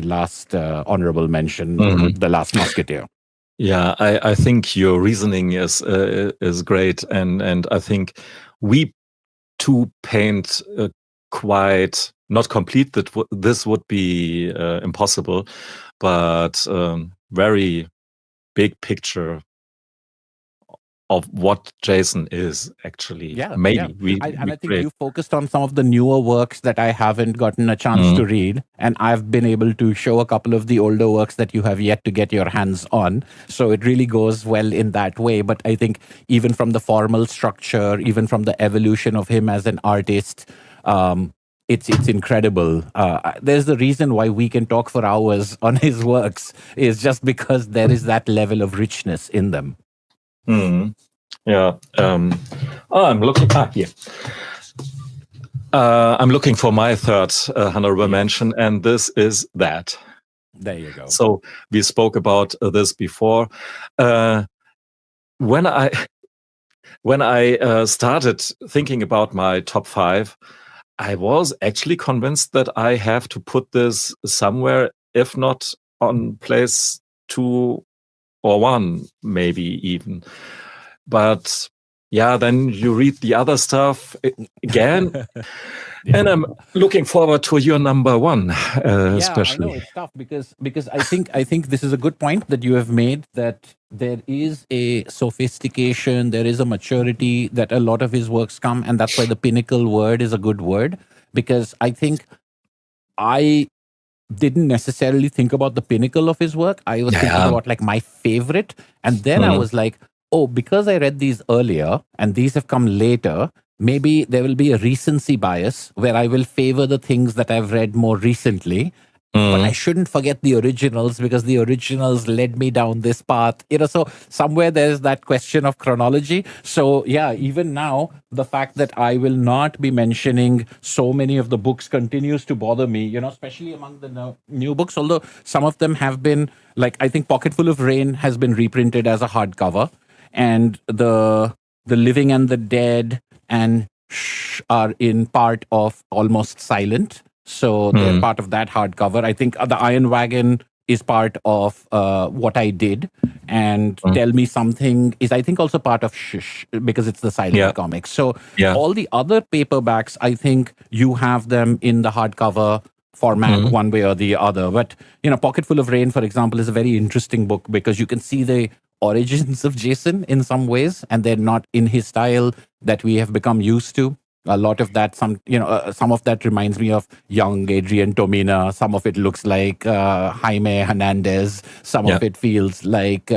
last honorable mention, The Last Musketeer. Yeah, I think your reasoning is great, and I think we two paint quite not complete that this would be impossible, but very big picture of what Jason is actually. Yeah, maybe I think you focused on some of the newer works that I haven't gotten a chance to read, and I've been able to show a couple of the older works that you have yet to get your hands on. So it really goes well in that way. But I think even from the formal structure, even from the evolution of him as an artist, it's incredible. There's the reason why we can talk for hours on his works, is just because there is that level of richness in them. Yeah. I'm looking here. I'm looking for my third honorable mention, and this is that. There you go. So we spoke about this before. When I started thinking about my top 5, I was actually convinced that I have to put this somewhere, if not on place 2 or 1, maybe even. But then you read the other stuff again. And I'm looking forward to your number 1, especially. I know it's tough because I think this is a good point that you have made, that there is a sophistication, there is a maturity that a lot of his works come, and that's why the pinnacle word is a good word, because I think I didn't necessarily think about the pinnacle of his work. I was thinking about like my favorite, and then I was like, oh, because I read these earlier and these have come later, maybe there will be a recency bias where I will favor the things that I've read more recently. But I shouldn't forget the originals because the originals led me down this path. So somewhere there's that question of chronology. So yeah, even now, the fact that I will not be mentioning so many of the books continues to bother me, especially among the new books, although some of them have been, like, I think Pocketful of Rain has been reprinted as a hardcover, and the Living and the Dead and Shh are in part of Almost Silent. So they're part of that hardcover. I think the Iron Wagon is part of What I Did, and Tell Me Something is, I think, also part of Shh because it's the silent comic. So all the other paperbacks, I think you have them in the hardcover format one way or the other. But, Pocketful of Rain, for example, is a very interesting book because you can see the origins of Jason in some ways, and they're not in his style that we have become used to. A lot of that, some of that reminds me of young Adrian Tomina. Some of it looks like Jaime Hernandez. Some of it feels like,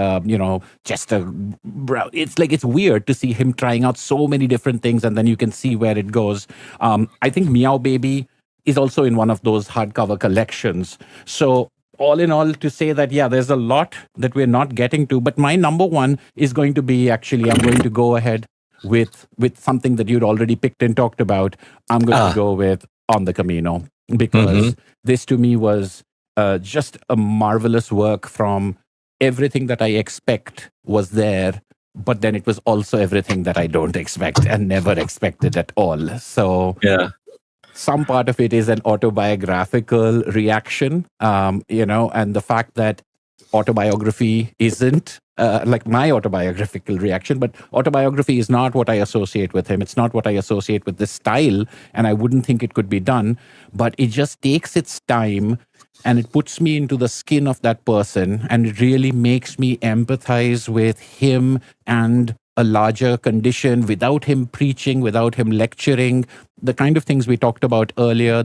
Chester Brown. It's weird to see him trying out so many different things, and then you can see where it goes. I think Meow Baby is also in one of those hardcover collections. So all in all, to say that, there's a lot that we're not getting to. But my number one is going to be, actually, I'm going to go ahead with something that you'd already picked and talked about. I'm going to go with On the Camino, because this to me was just a marvelous work. From everything that I expect was there, but then it was also everything that I don't expect and never expected at all. So some part of it is an autobiographical reaction, and the fact that autobiography isn't like my autobiographical reaction, but autobiography is not what I associate with him. It's not what I associate with this style, and I wouldn't think it could be done, but it just takes its time and it puts me into the skin of that person, and it really makes me empathize with him and a larger condition without him preaching, without him lecturing. The kind of things we talked about earlier,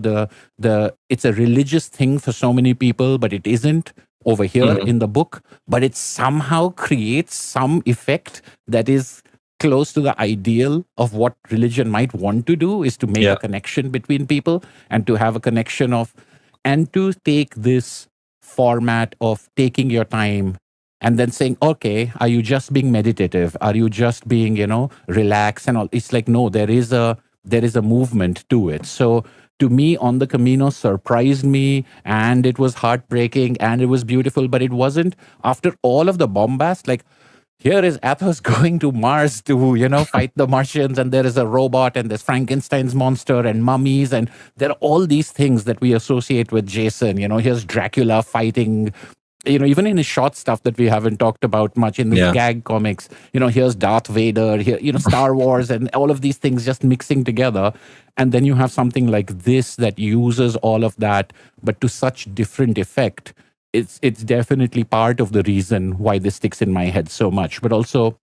it's a religious thing for so many people, but it isn't over here in the book, but it somehow creates some effect that is close to the ideal of what religion might want to do, is to make a connection between people and to have a connection and to take this format of taking your time and then saying, okay, are you just being meditative? Are you just being, relaxed and all? It's like, no, there is a movement to it. So to me, On the Camino surprised me, and it was heartbreaking, and it was beautiful, but it wasn't, after all of the bombast, like, here is Athos going to Mars to, fight the Martians, and there is a robot, and there's Frankenstein's monster, and mummies, and there are all these things that we associate with Jason. Here's Dracula fighting, even in his short stuff that we haven't talked about much in the gag comics, here's Darth Vader, here, Star Wars, and all of these things just mixing together. And then you have something like this that uses all of that, but to such different effect. It's definitely part of the reason why this sticks in my head so much, but also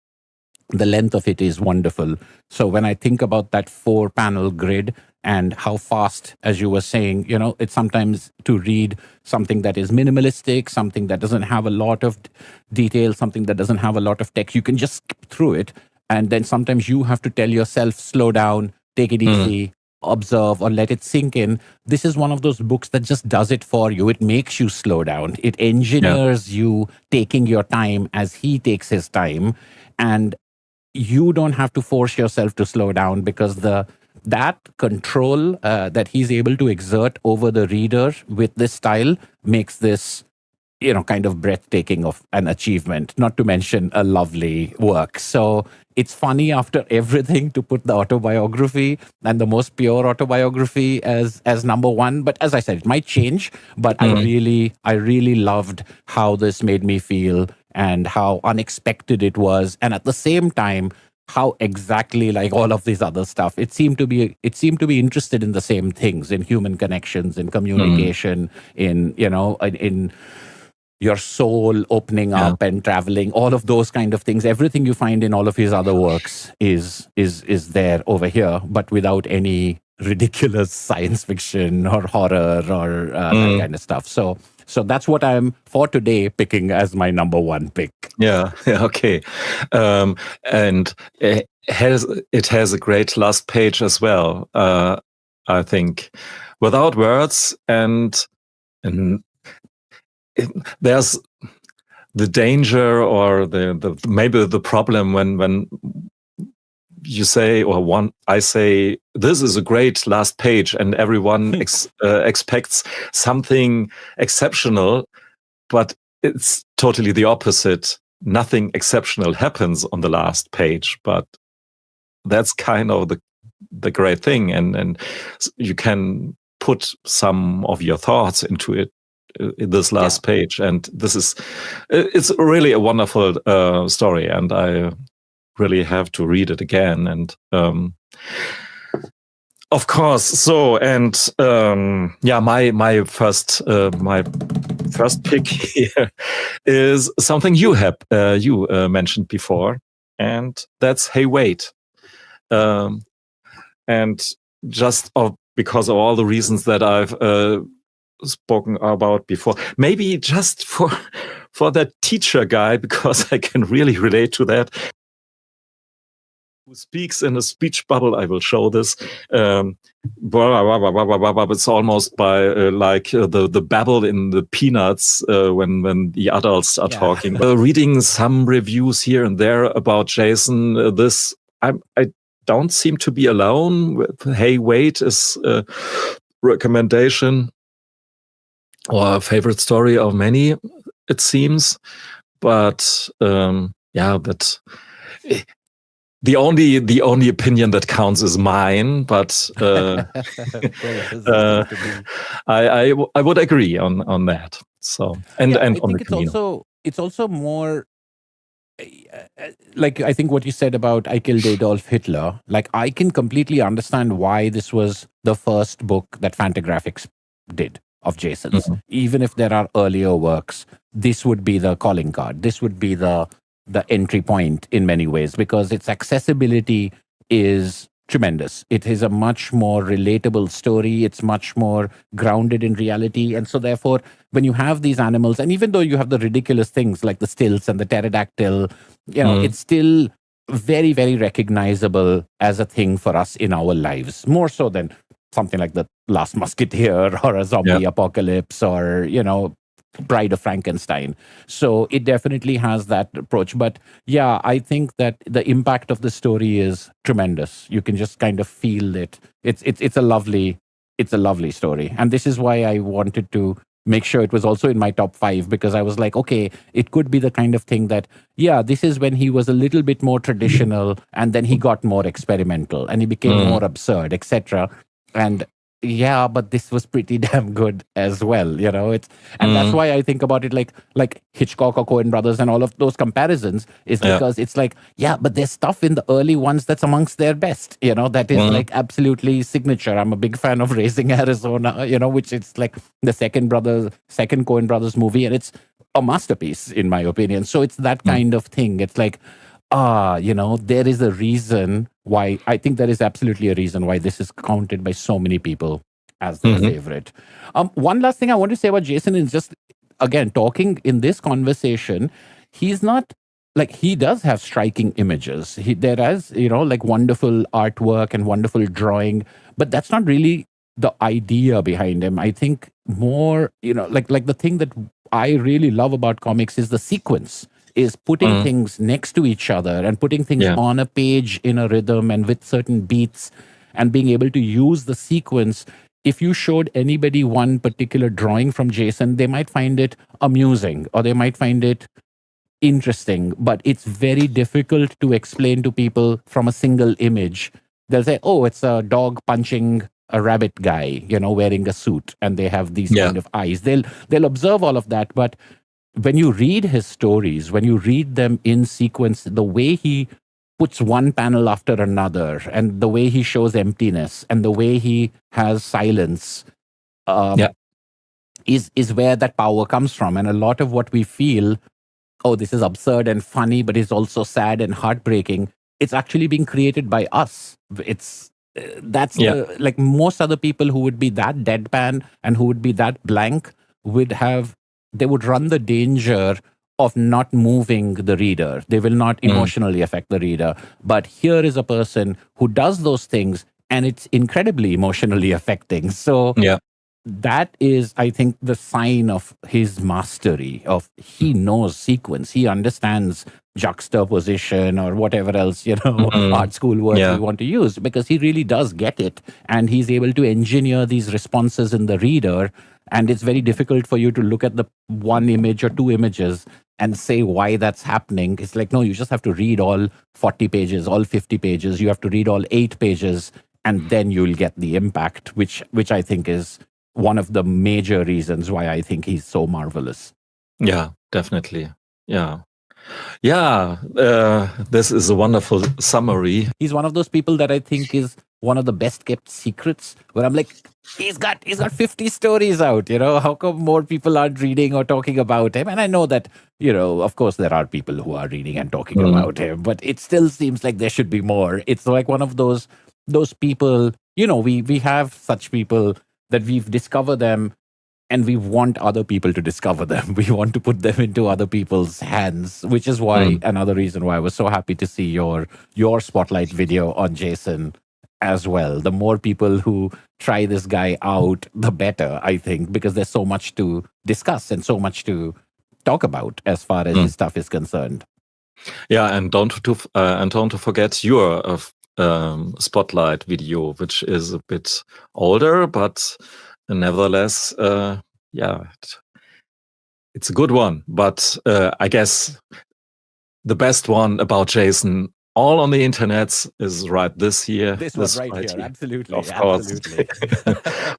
the length of it is wonderful. So when I think about that 4-panel grid and how fast, as you were saying, it's sometimes to read something that is minimalistic, something that doesn't have a lot of detail, something that doesn't have a lot of text, you can just skip through it. And then sometimes you have to tell yourself, slow down, take it easy, observe, or let it sink in. This is one of those books that just does it for you. It makes you slow down. It engineers you taking your time as he takes his time. And you don't have to force yourself to slow down, because that control that he's able to exert over the reader with this style makes this, kind of breathtaking of an achievement, not to mention a lovely work. So it's funny after everything to put the autobiography and the most pure autobiography as number one. But as I said, it might change, but I really loved how this made me feel and how unexpected it was. And at the same time, how exactly like all of these other stuff, it seemed to be interested in the same things, in human connections, in communication, in your soul opening up and traveling, all of those kind of things. Everything you find in all of his other works is there over here, but without any ridiculous science fiction or horror or that kind of stuff. So that's what I'm for today picking as my number one pick. Yeah, okay. And it has a great last page as well. I think without words, and there's the danger or the maybe the problem when you say, or I say, this is a great last page, and everyone expects something exceptional, but it's totally the opposite. Nothing exceptional happens on the last page, but that's kind of the great thing, and you can put some of your thoughts into it in this last page, and it's really a wonderful story, and I really have to read it again. And of course, so, and my first pick here is something you mentioned before, and that's Hey Wait. And just because of all the reasons that I've spoken about before, maybe just for that teacher guy, because I can really relate to that, who speaks in a speech bubble. I will show this. It's almost by like the babble in the Peanuts when the adults are talking. Reading some reviews here and there about Jason, I don't seem to be alone. Hey Wait is a recommendation or a favorite story of many, it seems. But the only opinion that counts is mine, but I would agree on that. So and I on think the Camino. it's also more like, I think what you said about I Killed Adolf Hitler. Like, I can completely understand why this was the first book that Fantagraphics did of Jason's. Even if there are earlier works, this would be the calling card. This would be the entry point in many ways, because its accessibility is tremendous. It is a much more relatable story. It's much more grounded in reality. And so therefore, when you have these animals, and even though you have the ridiculous things like the stilts and the pterodactyl, it's still very, very recognizable as a thing for us in our lives, more so than something like The Last Musketeer or a zombie apocalypse or, Bride of Frankenstein. So it definitely has that approach. But yeah, I think that the impact of the story is tremendous. You can just kind of feel it. It's a lovely story. And this is why I wanted to make sure it was also in my top 5, because I was like, okay, it could be the kind of thing that, this is when he was a little bit more traditional, and then he got more experimental and he became more absurd, etc. And but this was pretty damn good as well, that's why I think about it like Hitchcock or Coen Brothers and all of those comparisons is because it's like, but there's stuff in the early ones that's amongst their best, that is like absolutely signature. I'm a big fan of Raising Arizona, which is like the second Coen Brothers movie, and it's a masterpiece in my opinion. So it's that kind of thing. It's like, there is a reason why, I think there is absolutely a reason why this is counted by so many people as their favorite. One last thing I want to say about Jason is just, again, talking in this conversation, he's not, like, he does have striking images. There is, like wonderful artwork and wonderful drawing, but that's not really the idea behind him. I think more, like the thing that I really love about comics is the sequence. Is putting things next to each other and putting things on a page in a rhythm and with certain beats, and being able to use the sequence. If you showed anybody one particular drawing from Jason, they might find it amusing or they might find it interesting, but it's very difficult to explain to people from a single image. They'll say, oh, it's a dog punching a rabbit guy, wearing a suit, and they have these kind of eyes. They'll observe all of that, but when you read his stories, when you read them in sequence, the way he puts one panel after another, and the way he shows emptiness, and the way he has silence, is where that power comes from. And a lot of what we feel, oh, this is absurd and funny, but it's also sad and heartbreaking, it's actually being created by us. that's like most other people who would be that deadpan and who would be that blank they would run the danger of not moving the reader. They will not emotionally affect the reader. But here is a person who does those things and it's incredibly emotionally affecting. So that is, I think, the sign of his mastery of he knows sequence. He understands juxtaposition or whatever else, art school words we want to use, because he really does get it. And he's able to engineer these responses in the reader. And it's very difficult for you to look at the one image or two images and say why that's happening. It's like, no, you just have to read all 40 pages, all 50 pages. You have to read all 8 pages, and then you'll get the impact, which I think is one of the major reasons why I think he's so marvelous. Yeah, definitely. Yeah. This is a wonderful summary. He's one of those people that I think is one of the best kept secrets, where I'm like, he's got 50 stories out, how come more people aren't reading or talking about him? And I know that, of course there are people who are reading and talking about him, but it still seems like there should be more. It's like one of those people, we have such people that we've discovered them and we want other people to discover them. We want to put them into other people's hands, which is why another reason why I was so happy to see your spotlight video on Jason as well. The more people who try this guy out, the better, I think, because there's so much to discuss and so much to talk about as far as his stuff is concerned. Yeah, and don't forget your spotlight video, which is a bit older, but nevertheless, it's a good one. But I guess the best one about Jason, all on the internet, is right this here. This one right here, absolutely. Of course.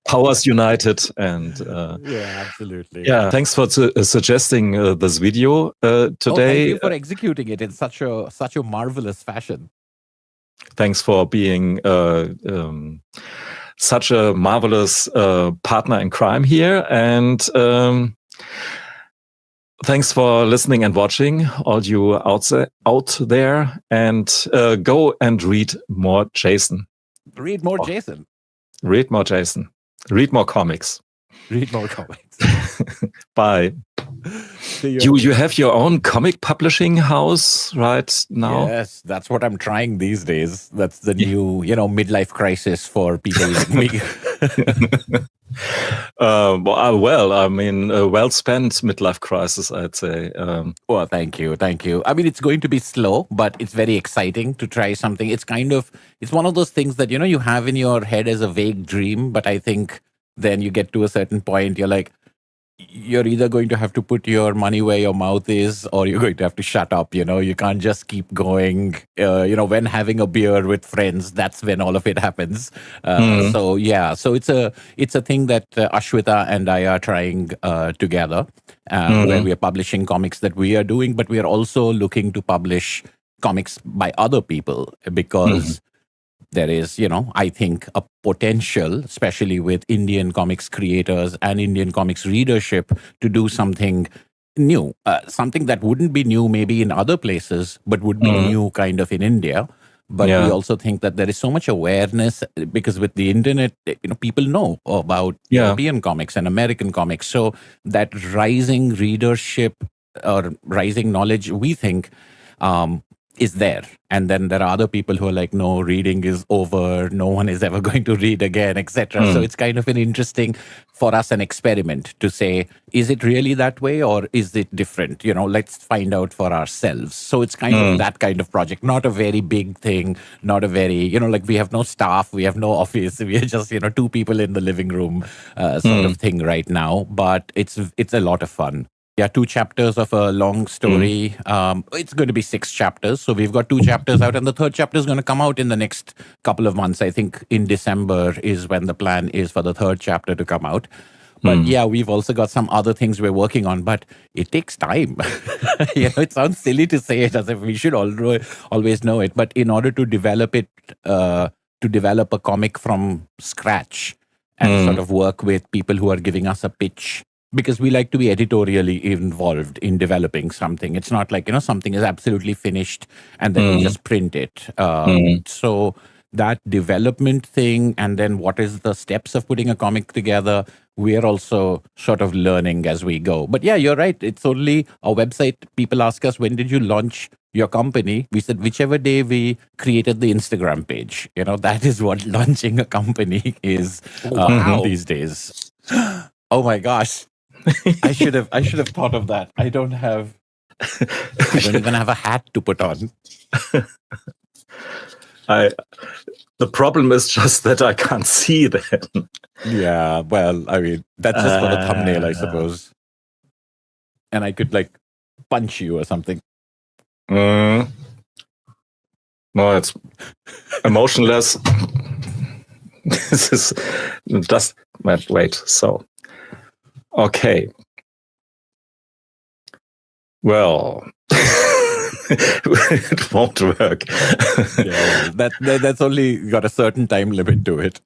Powers United. And absolutely. Yeah, thanks for suggesting this video today. Thank you for executing it in such a marvelous fashion. Thanks for being such a marvelous partner in crime here. And thanks for listening and watching, all you out there. And go and read more Jason. Read more Jason. Read more Jason. Read more comics. Read more comics. Bye. You have your own comic publishing house right now? Yes, that's what I'm trying these days. That's the new, midlife crisis for people like me. Well spent midlife crisis, I'd say. Well, thank you. I mean, it's going to be slow, but it's very exciting to try something. It's one of those things that, you have in your head as a vague dream, but I think then you get to a certain point, you're like, you're either going to have to put your money where your mouth is, or you're going to have to shut up. You can't just keep going. When having a beer with friends, that's when all of it happens. So it's a thing that Ashwita and I are trying together, where we are publishing comics that we are doing, but we are also looking to publish comics by other people, because there is, I think, a potential, especially with Indian comics creators and Indian comics readership, to do something new, something that wouldn't be new maybe in other places, but would be new kind of in India. But we also think that there is so much awareness, because with the internet, people know about European comics and American comics. So that rising readership or rising knowledge, we think, is there. And then there are other people who are like, no, reading is over, no one is ever going to read again, etc. So it's kind of an interesting, for us, an experiment to say, is it really that way or is it different? Let's find out for ourselves. So it's kind of that kind of project, not a very big thing, not a very, we have no staff, we have no office, we are just, 2 people in the living room sort of thing right now. But it's a lot of fun. 2 chapters of a long story. It's going to be 6 chapters. So we've got 2 chapters out, and the 3rd chapter is going to come out in the next couple of months. I think in December is when the plan is for the 3rd chapter to come out. But we've also got some other things we're working on, but it takes time. It sounds silly to say it as if we should always know it. But in order to develop it, to develop a comic from scratch and sort of work with people who are giving us a pitch, because we like to be editorially involved in developing something. It's not like, something is absolutely finished and then we just print it. So that development thing, and then what is the steps of putting a comic together, we're also sort of learning as we go. But yeah, you're right. It's only our website. People ask us, when did you launch your company? We said, whichever day we created the Instagram page. That is what launching a company is these days. Oh my gosh. I should have thought of that. I don't even have a hat to put on. The problem is just that I can't see them. Yeah, well, I mean, that's just for the thumbnail, I suppose. And I could punch you or something. No, it's emotionless. This is just wait. So, okay. Well, it won't work. Yeah, that's only got a certain time limit to it.